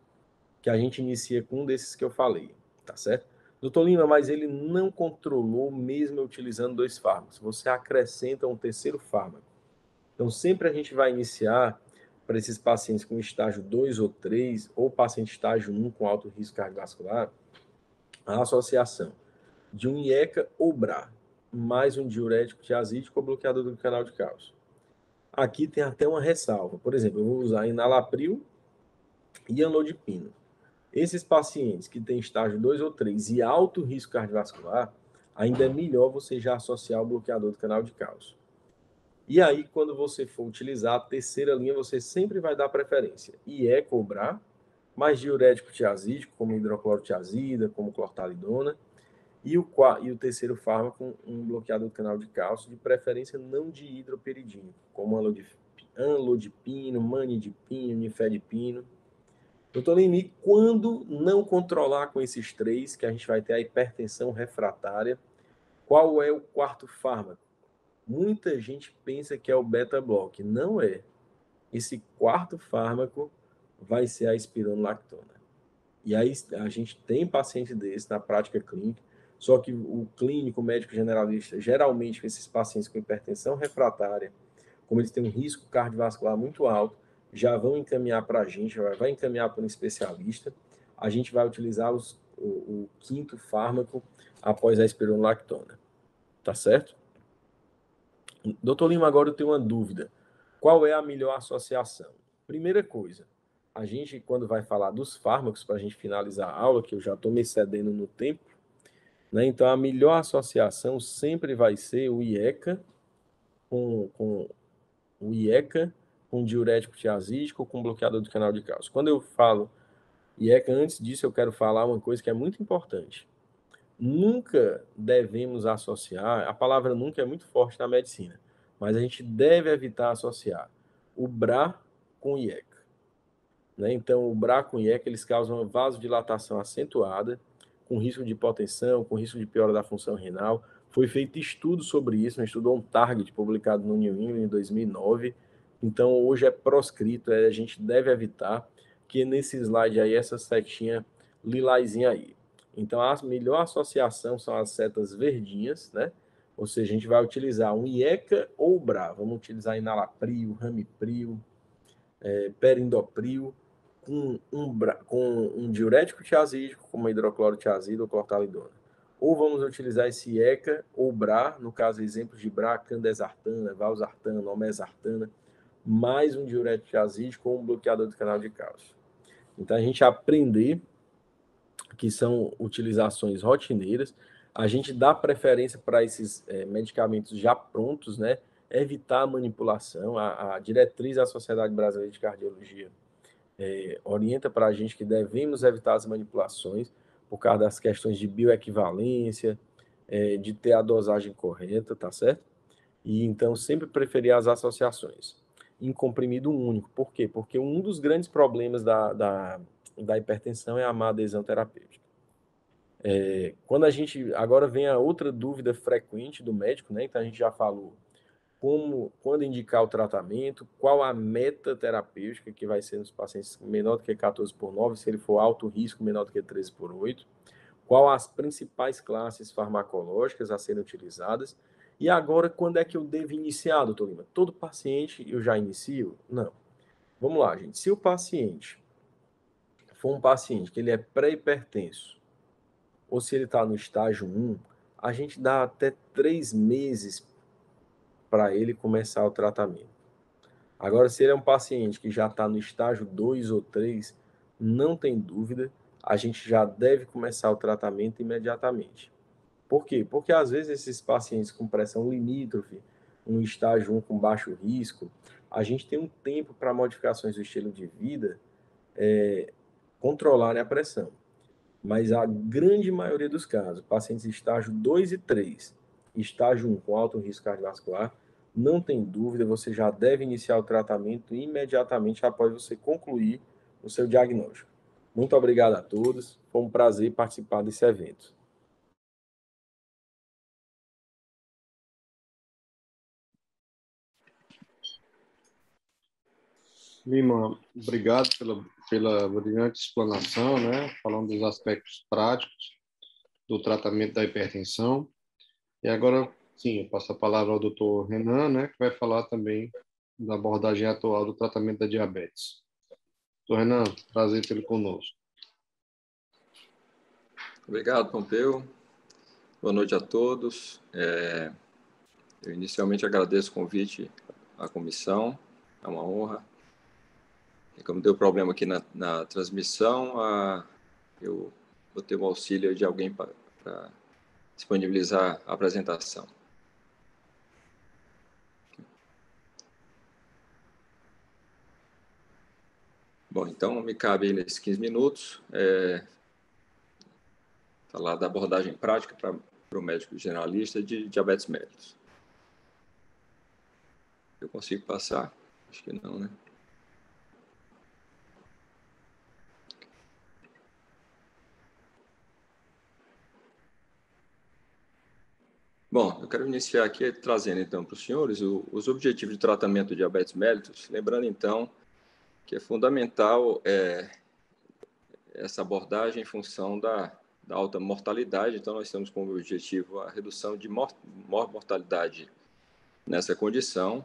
que a gente inicia com um desses que eu falei, tá certo? Doutor Lima, mas ele não controlou mesmo utilizando 2 fármacos. Você acrescenta um terceiro fármaco. Então, sempre a gente vai iniciar para esses pacientes com estágio 2 ou 3, ou paciente estágio 1 com alto risco cardiovascular, a associação de um IECA ou BRA, mais um diurético tiazídico ou bloqueador do canal de cálcio. Aqui tem até uma ressalva. Por exemplo, eu vou usar enalapril e amlodipino. Esses pacientes que têm estágio 2 ou 3 e alto risco cardiovascular, ainda é melhor você já associar o bloqueador do canal de cálcio. E aí, quando você for utilizar a terceira linha, você sempre vai dar preferência. IECA ou BRA, mais diurético tiazídico, como hidroclorotiazida, como clortalidona, e o terceiro fármaco, um bloqueador do canal de cálcio, de preferência não de hidroperidina, como anlodipino, manidipino, nifedipino. Doutor Leni, quando não controlar com esses três, que a gente vai ter a hipertensão refratária, qual é o quarto fármaco? Muita gente pensa que é o beta-block. Não é. Esse quarto fármaco vai ser a espironolactona. E aí a gente tem paciente desse na prática clínica, só que o clínico, o médico generalista, geralmente com esses pacientes com hipertensão refratária, como eles têm um risco cardiovascular muito alto, já vão encaminhar para a gente, vai encaminhar para um especialista. A gente vai utilizar o quinto fármaco após a espironolactona. Tá certo? Doutor Lima, agora eu tenho uma dúvida. Qual é a melhor associação? Primeira coisa, a gente, quando vai falar dos fármacos, para a gente finalizar a aula, que eu já estou me excedendo no tempo, né? Então, a melhor associação sempre vai ser o IECA com diurético tiazídico ou com bloqueador do canal de cálcio. Quando eu falo IECA, antes disso, eu quero falar uma coisa que é muito importante. Nunca devemos associar, a palavra nunca é muito forte na medicina, mas a gente deve evitar associar o BRA com o IECA. Né? Então, o BRA com o IECA, eles causam uma vasodilatação acentuada, com risco de hipotensão, com risco de piora da função renal. Foi feito estudo sobre isso, um estudo on target, publicado no New England em 2009. Então, hoje é proscrito, a gente deve evitar que nesse slide aí, essa setinha lilazinha aí. Então, a melhor associação são as setas verdinhas, né? Ou seja, a gente vai utilizar um IECA ou BRA. Vamos utilizar enalapril, ramipril, perindopril, com um diurético tiazídico, como hidroclorotiazida ou clortalidona. Ou vamos utilizar esse IECA ou BRA, no caso, exemplos de BRA, candesartana, valsartana, omesartana, mais um diurético tiazídico ou um bloqueador do canal de cálcio. Então, a gente aprender que são utilizações rotineiras, a gente dá preferência para esses medicamentos já prontos, né? Evitar a manipulação. A diretriz da Sociedade Brasileira de Cardiologia orienta para a gente que devemos evitar as manipulações por causa das questões de bioequivalência, de ter a dosagem correta, tá certo? E então sempre preferir as associações em comprimido único. Por quê? Porque um dos grandes problemas da hipertensão é a má adesão terapêutica. Quando a gente... Agora vem a outra dúvida frequente do médico, né? Então a gente já falou quando indicar o tratamento, qual a meta terapêutica que vai ser nos pacientes menor do que 14/9, se ele for alto risco, menor do que 13/8, qual as principais classes farmacológicas a serem utilizadas, e agora quando é que eu devo iniciar, doutor Lima? Todo paciente eu já inicio? Não. Vamos lá, gente. Se o paciente for um paciente que ele é pré-hipertenso, ou se ele está no estágio 1, a gente dá até 3 meses para ele começar o tratamento. Agora, se ele é um paciente que já está no estágio 2 ou 3, não tem dúvida, a gente já deve começar o tratamento imediatamente. Por quê? Porque às vezes esses pacientes com pressão limítrofe, um estágio 1 com baixo risco, a gente tem um tempo para modificações do estilo de vida controlarem a pressão. Mas a grande maioria dos casos, pacientes estágio 2 e 3, estágio 1 com alto risco cardiovascular, não tem dúvida, você já deve iniciar o tratamento imediatamente após você concluir o seu diagnóstico. Muito obrigado a todos, foi um prazer participar desse evento. Lima, obrigado pela brilhante explanação, né? Falando dos aspectos práticos do tratamento da hipertensão. E agora, sim, eu passo a palavra ao Dr. Renan, né? Que vai falar também da abordagem atual do tratamento da diabetes. Dr. Renan, prazer tê-lo conosco. Obrigado, Pompeu. Boa noite a todos. Eu inicialmente agradeço o convite à comissão, é uma honra. E como deu problema aqui na transmissão, eu vou ter o auxílio de alguém para disponibilizar a apresentação. Bom, então me cabe aí nesses 15 minutos falar da abordagem prática para o médico generalista de diabetes mellitus. Eu consigo passar? Acho que não, né? Bom, eu quero iniciar aqui trazendo então para os senhores os objetivos de tratamento de diabetes mellitus, lembrando então que é fundamental essa abordagem em função da alta mortalidade. Então, nós temos como objetivo a redução de mortalidade nessa condição,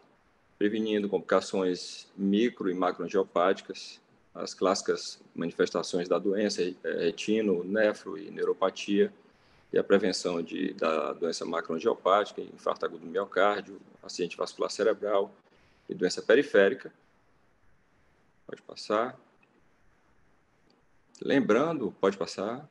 prevenindo complicações micro e macroangiopáticas, as clássicas manifestações da doença, retino, nefro e neuropatia, e a prevenção da doença macroangiopática, infarto agudo do miocárdio, acidente vascular cerebral e doença periférica. Pode passar. Lembrando, pode passar,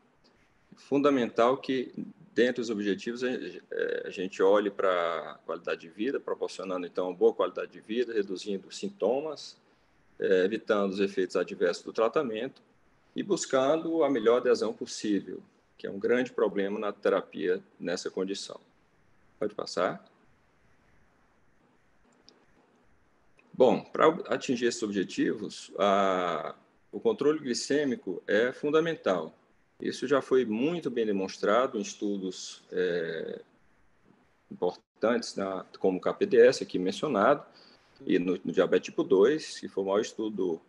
fundamental que, dentre os objetivos, a gente olhe para a qualidade de vida, proporcionando, então, uma boa qualidade de vida, reduzindo sintomas, evitando os efeitos adversos do tratamento e buscando a melhor adesão possível, que é um grande problema na terapia nessa condição. Pode passar. Bom, para atingir esses objetivos, o controle glicêmico é fundamental. Isso já foi muito bem demonstrado em estudos importantes, como o KPDS, aqui mencionado, e no diabetes tipo 2, que foi o maior estudo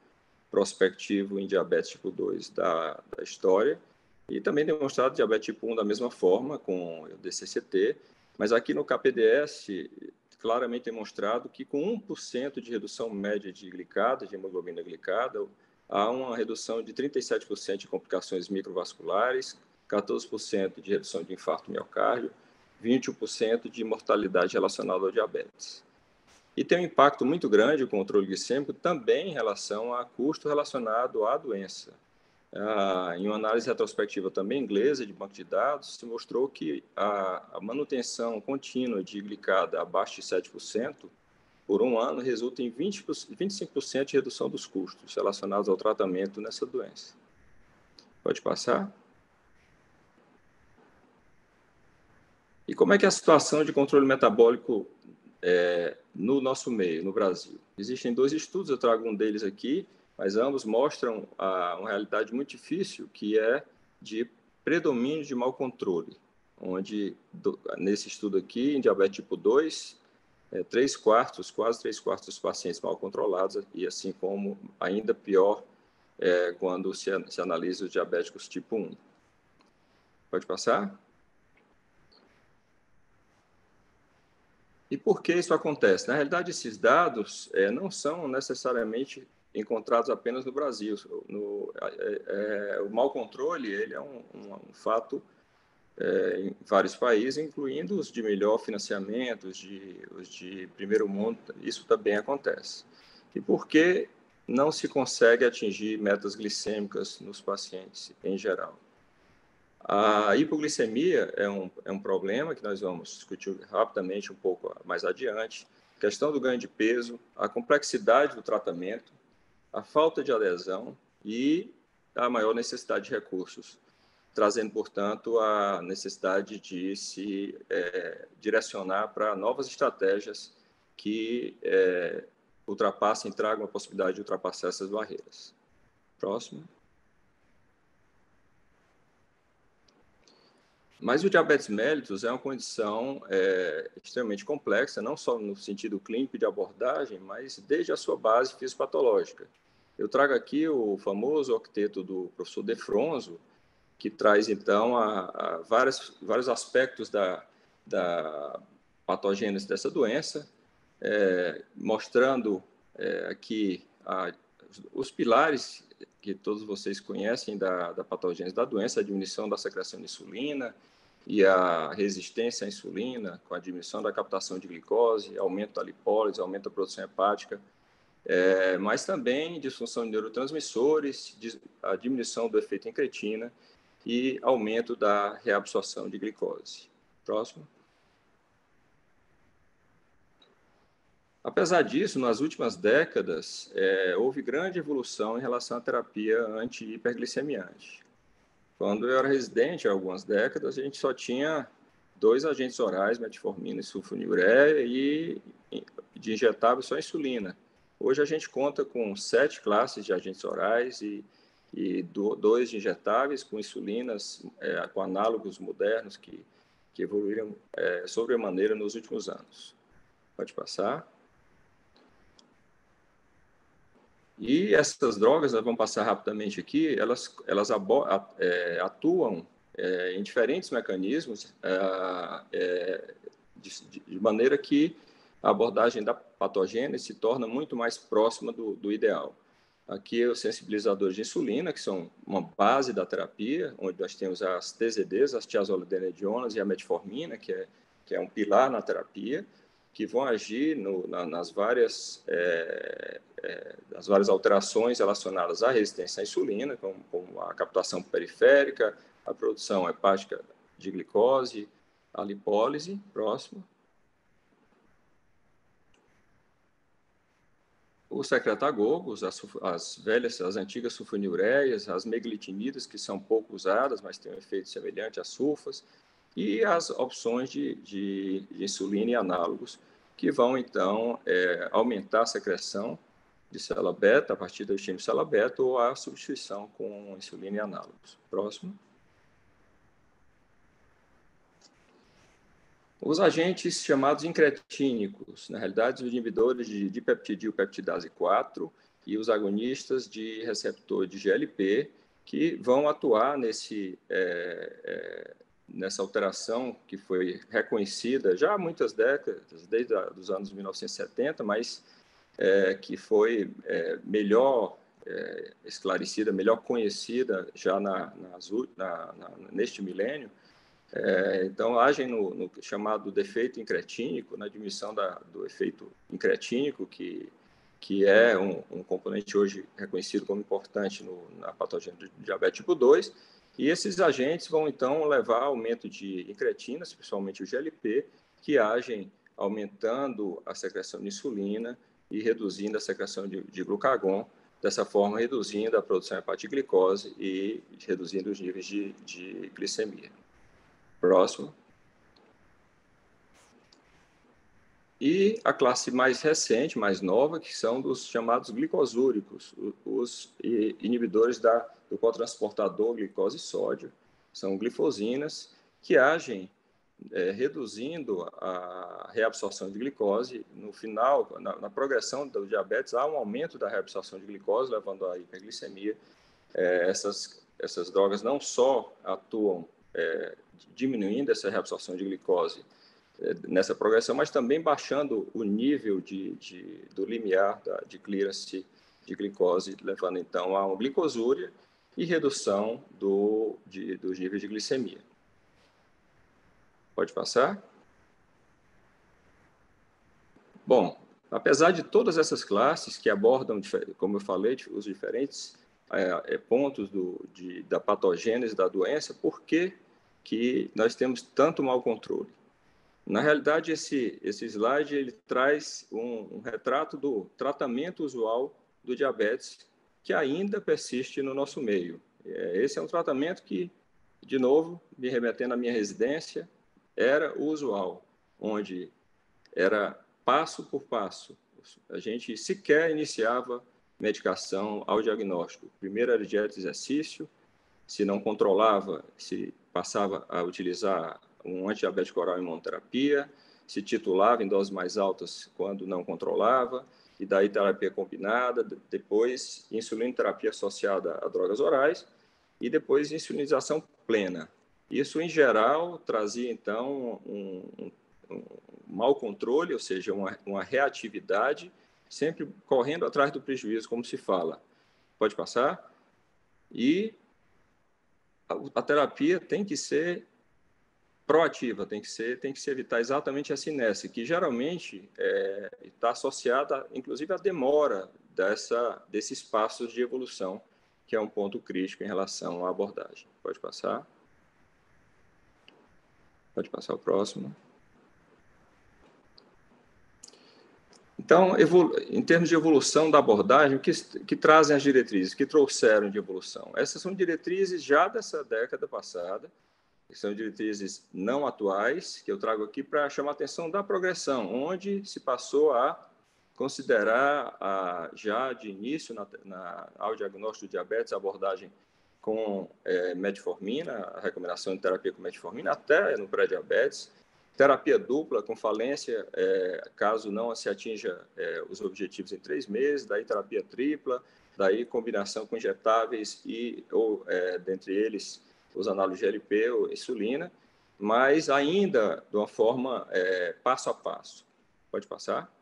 prospectivo em diabetes tipo 2 da história, e também demonstrado diabetes tipo 1 da mesma forma, com o DCCT, mas aqui no KPDS, claramente demonstrado que com 1% de redução média de glicada, de hemoglobina glicada, há uma redução de 37% de complicações microvasculares, 14% de redução de infarto miocárdio, 21% de mortalidade relacionada ao diabetes. E tem um impacto muito grande o controle glicêmico também em relação a custo relacionado à doença. Em uma análise retrospectiva também inglesa de banco de dados, se mostrou que a manutenção contínua de glicada abaixo de 7% por um ano resulta em 25% de redução dos custos relacionados ao tratamento nessa doença. Pode passar. E como é que é a situação de controle metabólico no nosso meio, no Brasil? Existem 2 estudos, eu trago um deles aqui, mas ambos mostram uma realidade muito difícil, que é de predomínio de mau controle, onde, nesse estudo aqui, em diabetes tipo 2, quase 3/4 dos pacientes mal controlados, e assim como, ainda pior, quando se analisa os diabéticos tipo 1. Pode passar? E por que isso acontece? Na realidade, esses dados não são necessariamente encontrados apenas no Brasil. O mau controle ele é um fato em vários países, incluindo os de melhor financiamento, os de primeiro mundo. Isso também acontece. E por que não se consegue atingir metas glicêmicas nos pacientes em geral? A hipoglicemia é um problema que nós vamos discutir rapidamente um pouco mais adiante. A questão do ganho de peso, a complexidade do tratamento, a falta de adesão e a maior necessidade de recursos, trazendo, portanto, a necessidade de se direcionar para novas estratégias que tragam a possibilidade de ultrapassar essas barreiras. Próximo. Mas o diabetes mellitus é uma condição extremamente complexa, não só no sentido clínico de abordagem, mas desde a sua base fisiopatológica. Eu trago aqui o famoso octeto do professor De Fronzo, que traz, então, vários aspectos da patogênese dessa doença, mostrando aqui os pilares que todos vocês conhecem da patogênese da doença, a diminuição da secreção de insulina, e a resistência à insulina, com a diminuição da captação de glicose, aumento da lipólise, aumento da produção hepática, mas também disfunção de neurotransmissores, a diminuição do efeito incretina e aumento da reabsorção de glicose. Próximo. Apesar disso, nas últimas décadas, houve grande evolução em relação à terapia anti-hiperglicemiante. Quando eu era residente, há algumas décadas, a gente só tinha 2 agentes orais, metformina e sulfonilureia, e de injetável só insulina. Hoje a gente conta com 7 classes de agentes orais e 2 de injetáveis com insulinas, com análogos modernos que evoluíram sobremaneira nos últimos anos. Pode passar. E essas drogas, nós vamos passar rapidamente aqui, elas atuam em diferentes mecanismos, de maneira que a abordagem da patogênese se torna muito mais próxima do ideal. Aqui os sensibilizadores de insulina, que são uma base da terapia, onde nós temos as TZDs, as tiazolidinedionas e a metformina, que é um pilar na terapia, que vão agir nas várias alterações relacionadas à resistência à insulina, como a captação periférica, a produção hepática de glicose, a lipólise. Próximo. Os secretagogos, as antigas sulfonilureias, as meglitinidas, que são pouco usadas, mas têm um efeito semelhante às sulfas, e as opções de insulina e análogos, que vão, então, aumentar a secreção de célula beta, a partir do estímulo de célula beta, ou a substituição com insulina e análogos. Próximo. Os agentes chamados incretínicos, na realidade, os inibidores de dipeptidilpeptidase 4 e os agonistas de receptor de GLP, que vão atuar nessa alteração que foi reconhecida já há muitas décadas, desde os anos 1970, mas que foi melhor esclarecida, melhor conhecida já neste milênio. Então, agem no chamado defeito incretínico, na diminuição do efeito incretínico, que é um componente hoje reconhecido como importante na patogênese do diabetes tipo 2, e esses agentes vão, então, levar ao aumento de incretinas, principalmente o GLP, que agem aumentando a secreção de insulina e reduzindo a secreção de glucagon, dessa forma reduzindo a produção hepática de glicose e reduzindo os níveis de glicemia. Próximo. E a classe mais recente, mais nova, que são dos chamados glicosúricos, os inibidores do cotransportador glicose-sódio, são glifosinas, que agem reduzindo a reabsorção de glicose. No final, na progressão do diabetes, há um aumento da reabsorção de glicose, levando à hiperglicemia. Essas drogas não só atuam diminuindo essa reabsorção de glicose nessa progressão, mas também baixando o nível do limiar de clearance de glicose, levando então a uma glicosúria e redução dos níveis de glicemia. Pode passar? Bom, apesar de todas essas classes que abordam, como eu falei, os diferentes pontos da patogênese da doença, por que nós temos tanto mau controle? Na realidade, esse slide ele traz um retrato do tratamento usual do diabetes que ainda persiste no nosso meio. Esse é um tratamento que, de novo, me remetendo à minha residência, era o usual, onde era passo por passo. A gente sequer iniciava medicação ao diagnóstico. Primeiro era dieta e exercício, se não controlava, se passava a utilizar um antidiabético oral em monoterapia, se titulava em doses mais altas quando não controlava, e daí terapia combinada, depois insulinoterapia associada a drogas orais, e depois insulinização plena. Isso, em geral, trazia, então, um mau controle, ou seja, uma reatividade, sempre correndo atrás do prejuízo, como se fala. Pode passar? E a terapia tem que ser proativa, tem que se evitar exatamente essa inércia, que geralmente está associada, inclusive, à demora desse espaço de evolução, que é um ponto crítico em relação à abordagem. Pode passar. Pode passar o próximo. Então, em termos de evolução da abordagem, o que trazem as diretrizes, que trouxeram de evolução? Essas são diretrizes já dessa década passada, que são diretrizes não atuais, que eu trago aqui para chamar a atenção da progressão, onde se passou a considerar, já de início, ao diagnóstico de diabetes, a abordagem com metformina, a recomendação de terapia com metformina, até no pré-diabetes, terapia dupla com falência, caso não se atinja os objetivos em 3 meses, daí terapia tripla, daí combinação com injetáveis ou dentre eles, os análogos GLP ou insulina, mas ainda de uma forma passo a passo. Pode passar?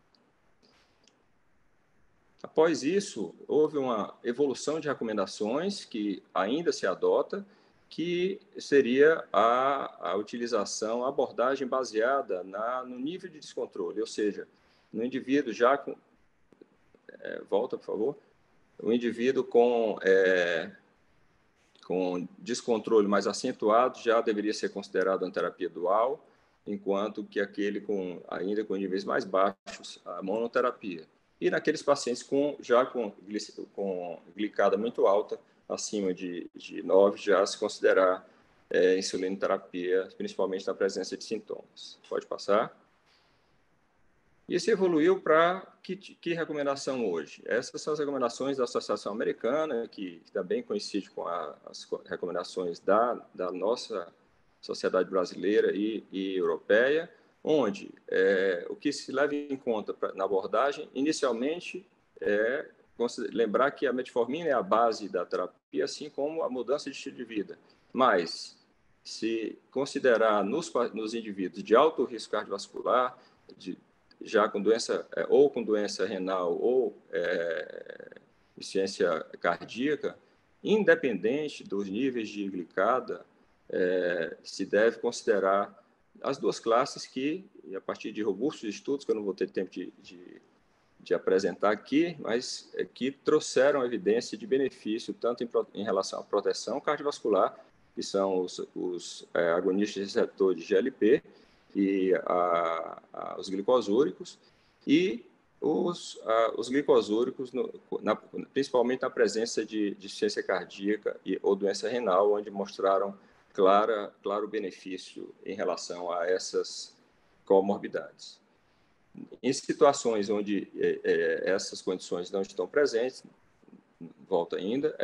Após isso, houve uma evolução de recomendações que ainda se adota, que seria a utilização, a abordagem baseada no nível de descontrole, ou seja, no indivíduo já com... volta, por favor. O indivíduo com descontrole mais acentuado já deveria ser considerado uma terapia dual, enquanto que aquele ainda com níveis mais baixos, a monoterapia. E naqueles pacientes já com glicada muito alta, acima de 9, já se considerar insulinoterapia, principalmente na presença de sintomas. Pode passar. Isso evoluiu para que recomendação hoje? Essas são as recomendações da Associação Americana, que também coincide com as recomendações da nossa sociedade brasileira e europeia, onde o que se leva em conta na abordagem, inicialmente, lembrar que a metformina é a base da terapia, assim como a mudança de estilo de vida. Mas, se considerar nos indivíduos de alto risco cardiovascular, já com doença, ou com doença renal ou insuficiência cardíaca, independente dos níveis de glicada, se deve considerar as duas classes que, a partir de robustos estudos, que eu não vou ter tempo de apresentar aqui, mas que trouxeram evidência de benefício tanto em relação à proteção cardiovascular, que são os agonistas de receptor de GLP, e os glicosúricos, e os glicosúricos, principalmente na presença de insuficiência cardíaca ou doença renal, onde mostraram claro benefício em relação a essas comorbidades. Em situações onde essas condições não estão presentes, volta ainda,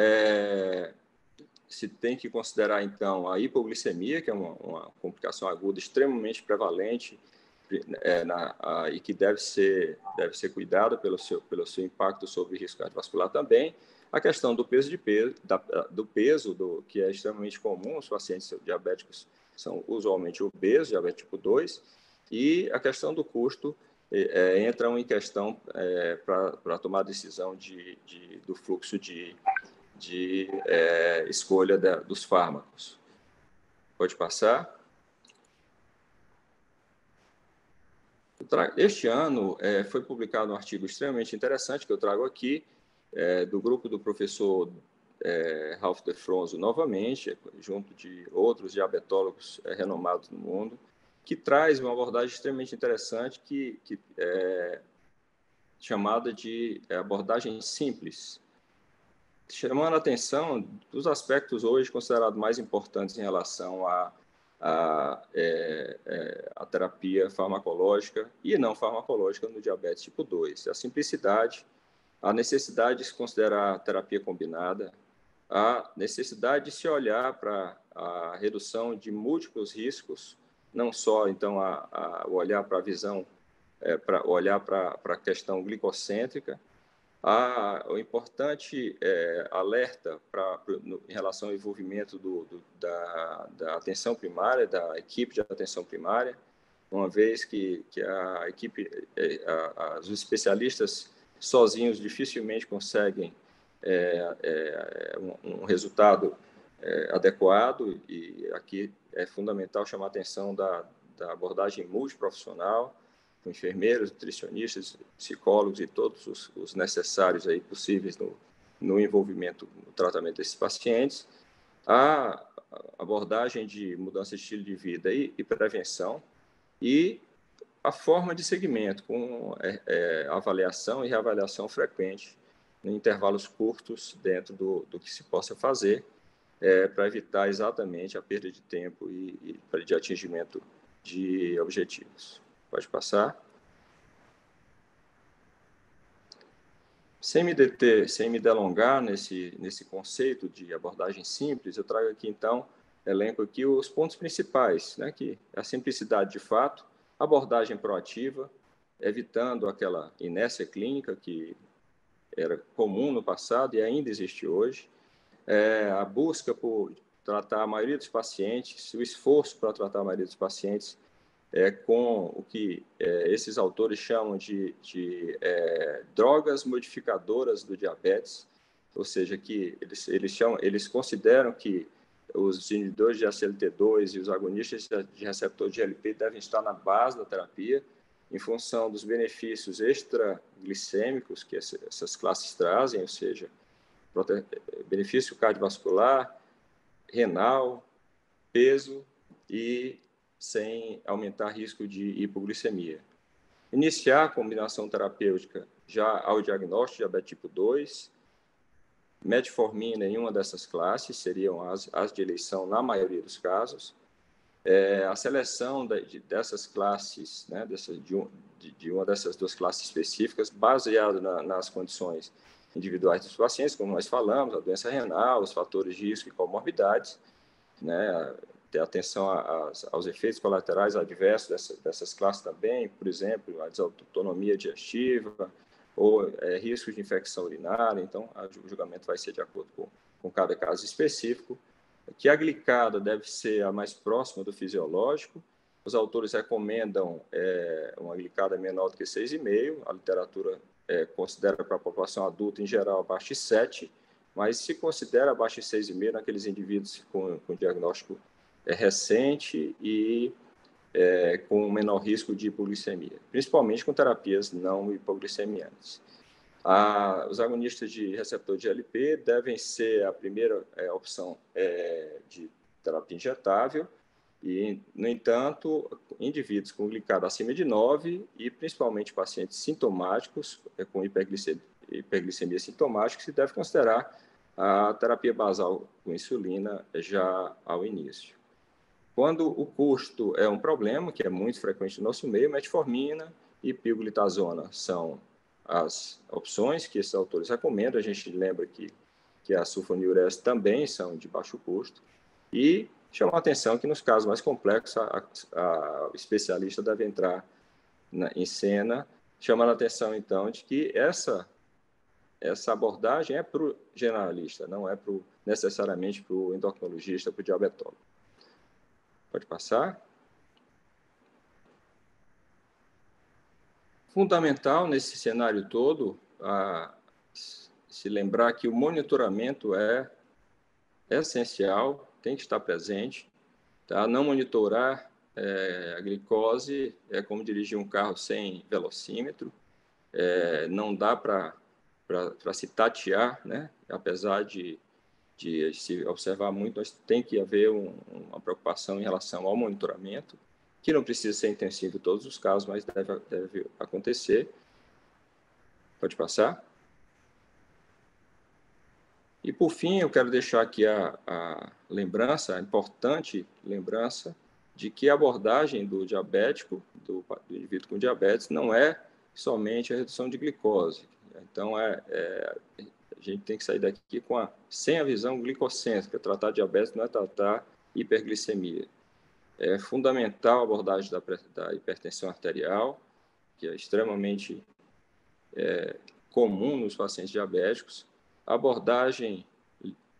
se tem que considerar, então, a hipoglicemia, que é uma complicação aguda extremamente prevalente e que deve ser cuidada pelo seu impacto sobre o risco cardiovascular também. A questão do peso, que é extremamente comum, os pacientes diabéticos são usualmente obesos, diabetes tipo 2, e a questão do custo entram em questão para tomar a decisão do fluxo de escolha dos fármacos. Pode passar. Este ano foi publicado um artigo extremamente interessante que eu trago aqui, do grupo do professor Ralph DeFronzo, novamente, junto de outros diabetólogos renomados no mundo, que traz uma abordagem extremamente interessante chamada de abordagem simples, chamando a atenção dos aspectos hoje considerados mais importantes em relação à terapia farmacológica e não farmacológica no diabetes tipo 2. A simplicidade, a necessidade de se considerar terapia combinada, a necessidade de se olhar para a redução de múltiplos riscos, não só, então, olhar para a visão, para olhar para a questão glicocêntrica, o importante alerta em relação ao envolvimento da atenção primária, da equipe de atenção primária, uma vez que a equipe, os especialistas sozinhos dificilmente conseguem um resultado adequado, e aqui é fundamental chamar a atenção da abordagem multiprofissional, com enfermeiros, nutricionistas, psicólogos e todos os necessários aí possíveis no envolvimento, no tratamento desses pacientes, a abordagem de mudança de estilo de vida e prevenção, e a forma de segmento, com avaliação e reavaliação frequente, em intervalos curtos, dentro do que se possa fazer, para evitar exatamente a perda de tempo e de atingimento de objetivos. Pode passar. Sem me delongar nesse conceito de abordagem simples, eu trago aqui, então, elenco aqui os pontos principais, né, que é a simplicidade de fato, abordagem proativa, evitando aquela inércia clínica que era comum no passado e ainda existe hoje, a busca por tratar a maioria dos pacientes, o esforço para tratar a maioria dos pacientes com o que esses autores chamam de drogas modificadoras do diabetes, ou seja, que eles consideram que os inibidores de ACLT2 e os agonistas de receptor de GLP devem estar na base da terapia, em função dos benefícios extraglicêmicos que essas classes trazem, ou seja, benefício cardiovascular, renal, peso e sem aumentar risco de hipoglicemia. Iniciar a combinação terapêutica já ao diagnóstico de diabetes tipo 2, metformina em uma dessas classes, seriam as de eleição na maioria dos casos. A seleção dessas classes, né, de uma dessas duas classes específicas, baseado nas condições individuais dos pacientes, como nós falamos, a doença renal, os fatores de risco e comorbidades, né, ter atenção aos efeitos colaterais adversos dessas classes também, por exemplo, a desautonomia digestiva ou riscos de infecção urinária. Então, o julgamento vai ser de acordo com cada caso específico. Que a glicada deve ser a mais próxima do fisiológico. Os autores recomendam uma glicada menor do que 6,5. A literatura considera para a população adulta, em geral, abaixo de 7, mas se considera abaixo de 6,5 naqueles indivíduos com diagnóstico recente e com menor risco de hipoglicemia, principalmente com terapias não hipoglicemiantes. Os agonistas de receptor de GLP devem ser a primeira opção de terapia injetável e, no entanto, indivíduos com glicada acima de 9 e principalmente pacientes sintomáticos com hiperglicemia sintomática se deve considerar a terapia basal com insulina já ao início. Quando o custo é um problema, que é muito frequente no nosso meio, metformina e pioglitazona são as opções que esses autores recomendam. A gente lembra que a sulfonilureas também são de baixo custo. E chama a atenção que nos casos mais complexos, a especialista deve entrar em cena, chamando a atenção, então, de que essa abordagem é para o generalista, não é necessariamente para o endocrinologista, para o diabetólogo. Pode passar. Fundamental nesse cenário todo, se lembrar que o monitoramento é essencial, tem que estar presente. Tá? Não monitorar a glicose é como dirigir um carro sem velocímetro. Não dá para se tatear, né? Apesar de se observar muito, mas tem que haver uma preocupação em relação ao monitoramento, que não precisa ser intensivo em todos os casos, mas deve acontecer. Pode passar. E, por fim, eu quero deixar aqui a importante lembrança, de que a abordagem do diabético, do indivíduo com diabetes, não é somente a redução de glicose. Então, a gente tem que sair daqui sem a visão glicocêntrica. Tratar diabetes não é tratar hiperglicemia. É fundamental a abordagem da hipertensão arterial, que é extremamente comum nos pacientes diabéticos. A abordagem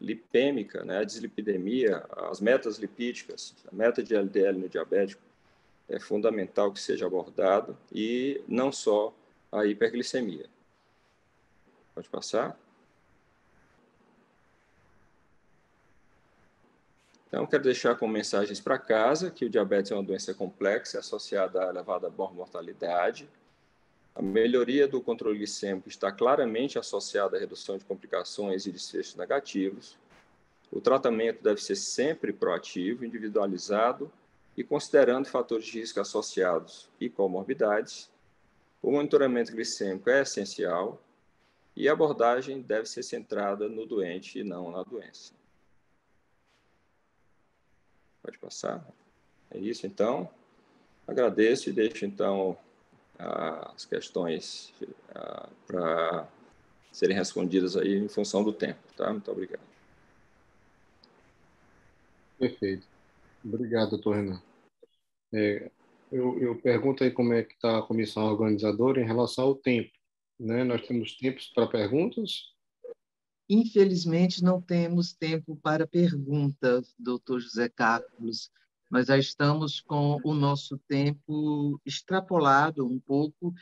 lipêmica, né, a dislipidemia, as metas lipídicas, a meta de LDL no diabético, é fundamental que seja abordado, e não só a hiperglicemia. Pode passar. Então, quero deixar com mensagens para casa que o diabetes é uma doença complexa associada à elevada mortalidade. A melhoria do controle glicêmico está claramente associada à redução de complicações e desfechos negativos. O tratamento deve ser sempre proativo, individualizado e considerando fatores de risco associados e comorbidades. O monitoramento glicêmico é essencial e a abordagem deve ser centrada no doente e não na doença. Pode passar. É isso, então. Agradeço e deixo, então, as questões para serem respondidas aí em função do tempo, tá? Muito obrigado. Perfeito. Obrigado, doutor Renan. Eu pergunto aí como é que está a comissão organizadora em relação ao tempo, né? Nós temos tempos para perguntas? Infelizmente, não temos tempo para perguntas, doutor José Carlos. Nós já estamos com o nosso tempo extrapolado um pouco.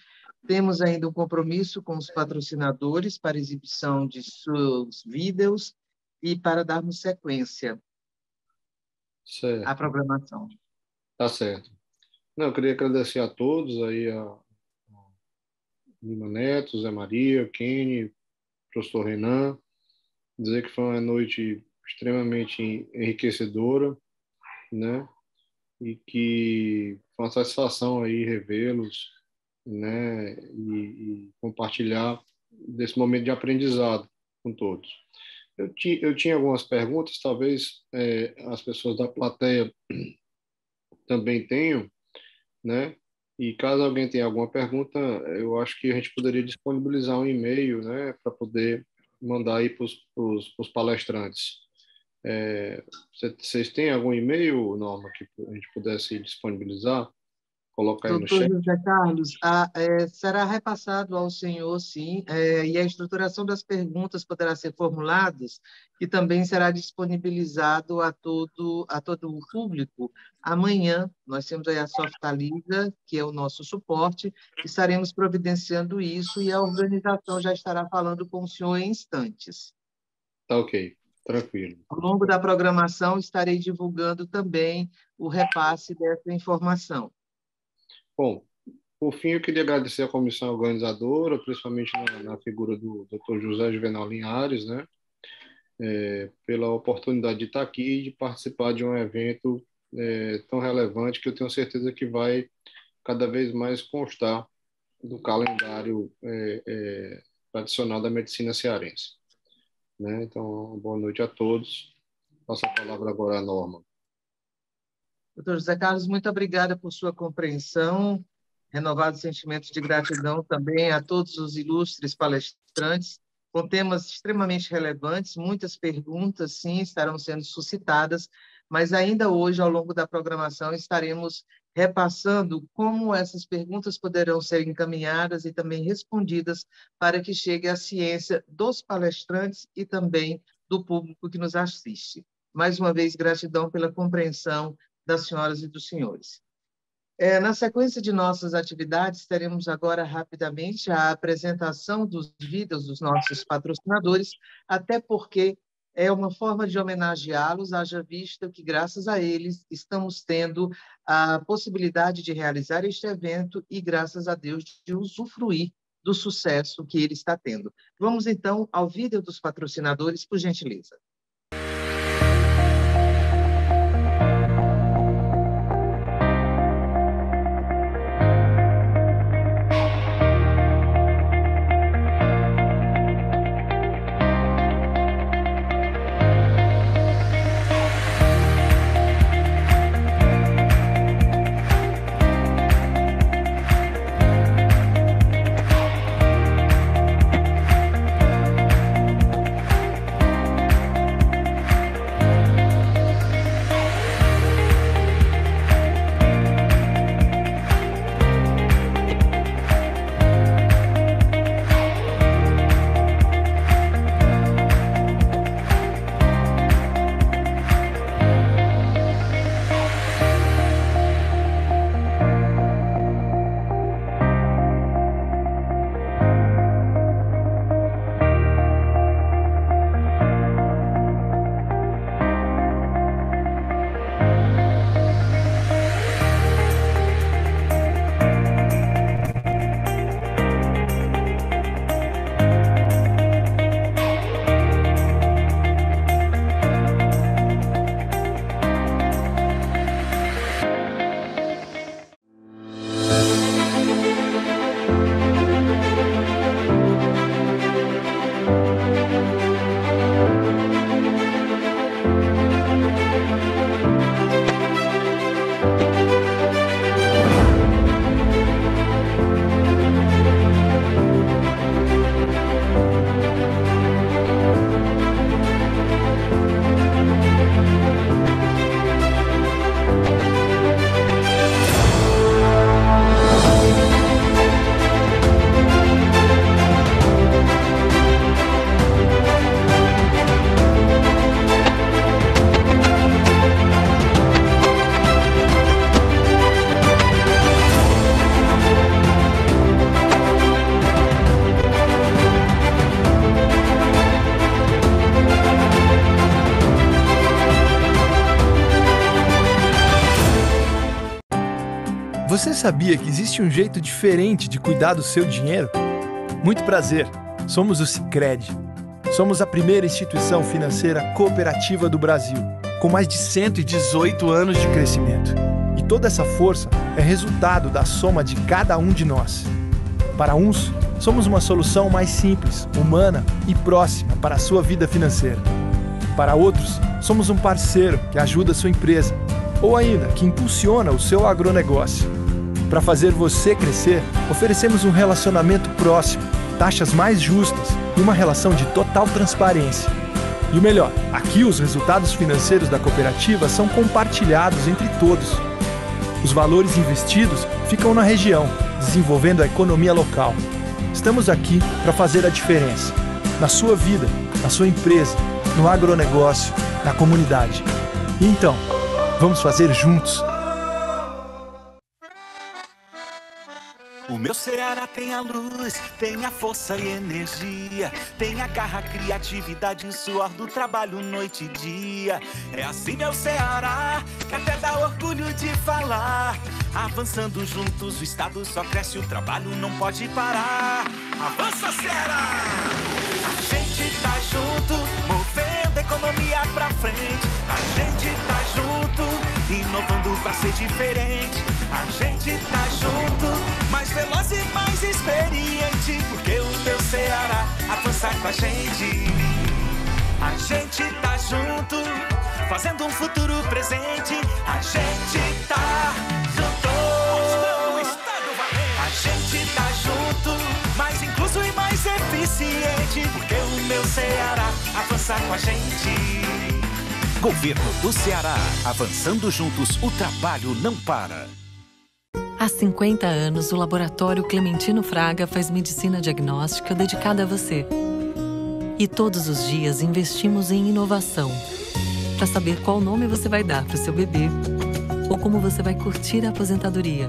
Temos ainda um compromisso com os patrocinadores para exibição de seus vídeos e para darmos sequência à programação. Tá certo. Não, eu queria agradecer a todos, aí a Lima Neto, Zé Maria, Kenny, professor Renan, dizer que foi uma noite extremamente enriquecedora, né? E que foi uma satisfação aí revê-los, né? E compartilhar desse momento de aprendizado com todos. Eu tinha algumas perguntas, talvez as pessoas da plateia também tenham, né? E caso alguém tenha alguma pergunta, eu acho que a gente poderia disponibilizar um e-mail, né, para poder mandar aí para os palestrantes. Vocês têm algum e-mail, Norma, que a gente pudesse disponibilizar? Colocar aí no chat. Doutor José Carlos, será repassado ao senhor, sim, e a estruturação das perguntas poderá ser formuladas e também será disponibilizado a todo o público. Amanhã, nós temos aí a Softaliza, que é o nosso suporte, estaremos providenciando isso e a organização já estará falando com o senhor em instantes. Tá ok, tranquilo. Ao longo da programação, estarei divulgando também o repasse dessa informação. Bom, por fim, eu queria agradecer à comissão organizadora, principalmente na figura do Dr. José Juvenal Linhares, né, pela oportunidade de estar aqui e de participar de um evento tão relevante que eu tenho certeza que vai cada vez mais constar do calendário tradicional da medicina cearense. Né? Então, boa noite a todos. Passo a palavra agora à Norma. Doutor José Carlos, muito obrigada por sua compreensão, renovados sentimentos de gratidão também a todos os ilustres palestrantes, com temas extremamente relevantes, muitas perguntas, sim, estarão sendo suscitadas, mas ainda hoje, ao longo da programação, estaremos repassando como essas perguntas poderão ser encaminhadas e também respondidas para que chegue à ciência dos palestrantes e também do público que nos assiste. Mais uma vez, gratidão pela compreensão das senhoras e dos senhores. Na sequência de nossas atividades, teremos agora rapidamente a apresentação dos vídeos dos nossos patrocinadores, até porque é uma forma de homenageá-los, haja vista que, graças a eles, estamos tendo a possibilidade de realizar este evento e, graças a Deus, de usufruir do sucesso que ele está tendo. Vamos, então, ao vídeo dos patrocinadores, por gentileza. Você sabia que existe um jeito diferente de cuidar do seu dinheiro? Muito prazer, somos o Sicredi. Somos a primeira instituição financeira cooperativa do Brasil, com mais de 118 anos de crescimento. E toda essa força é resultado da soma de cada um de nós. Para uns, somos uma solução mais simples, humana e próxima para a sua vida financeira. Para outros, somos um parceiro que ajuda a sua empresa, ou ainda que impulsiona o seu agronegócio. Para fazer você crescer, oferecemos um relacionamento próximo, taxas mais justas e uma relação de total transparência. E o melhor, aqui os resultados financeiros da cooperativa são compartilhados entre todos. Os valores investidos ficam na região, desenvolvendo a economia local. Estamos aqui para fazer a diferença, na sua vida, na sua empresa, no agronegócio, na comunidade. E então, vamos fazer juntos. O meu Ceará tem a luz, tem a força e energia, tem a garra, criatividade e suor do trabalho noite e dia. É assim meu Ceará, que até dá orgulho de falar. Avançando juntos, o estado só cresce, o trabalho não pode parar. Avança, Ceará! A gente tá junto, movendo a economia pra frente. A gente tá junto, inovando pra ser diferente. A gente tá junto, mais veloz e mais experiente, porque o meu Ceará avança com a gente. A gente tá junto, fazendo um futuro presente. A gente tá junto, mostrando o estado valente. A gente tá junto, mais incluso e mais eficiente, porque o meu Ceará avança com a gente. Governo do Ceará, avançando juntos, o trabalho não para. Há 50 anos, o Laboratório Clementino Fraga faz medicina diagnóstica dedicada a você. E todos os dias investimos em inovação, para saber qual nome você vai dar para o seu bebê ou como você vai curtir a aposentadoria.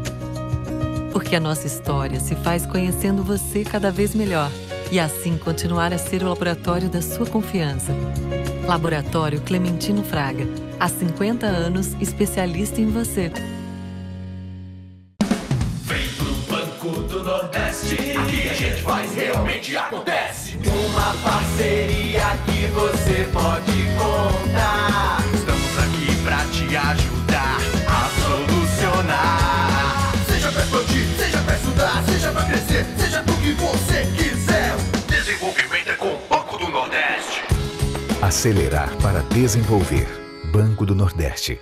Porque a nossa história se faz conhecendo você cada vez melhor e assim continuar a ser o laboratório da sua confiança. Laboratório Clementino Fraga, há 50 anos, especialista em você. Aqui a gente faz, realmente acontece. Uma parceria que você pode contar. Estamos aqui pra te ajudar a solucionar. Seja pra explodir, seja pra estudar, seja pra crescer, seja do que você quiser. Desenvolvimento é com o Banco do Nordeste. Acelerar para desenvolver. Banco do Nordeste.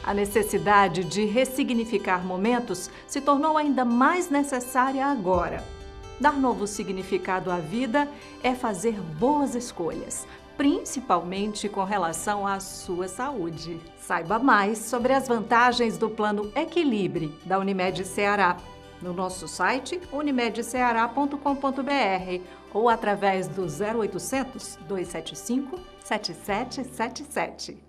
A necessidade de ressignificar momentos se tornou ainda mais necessária agora. Dar novo significado à vida é fazer boas escolhas, principalmente com relação à sua saúde. Saiba mais sobre as vantagens do Plano Equilibre da Unimed Ceará no nosso site unimedceara.com.br ou através do 0800 275 7777.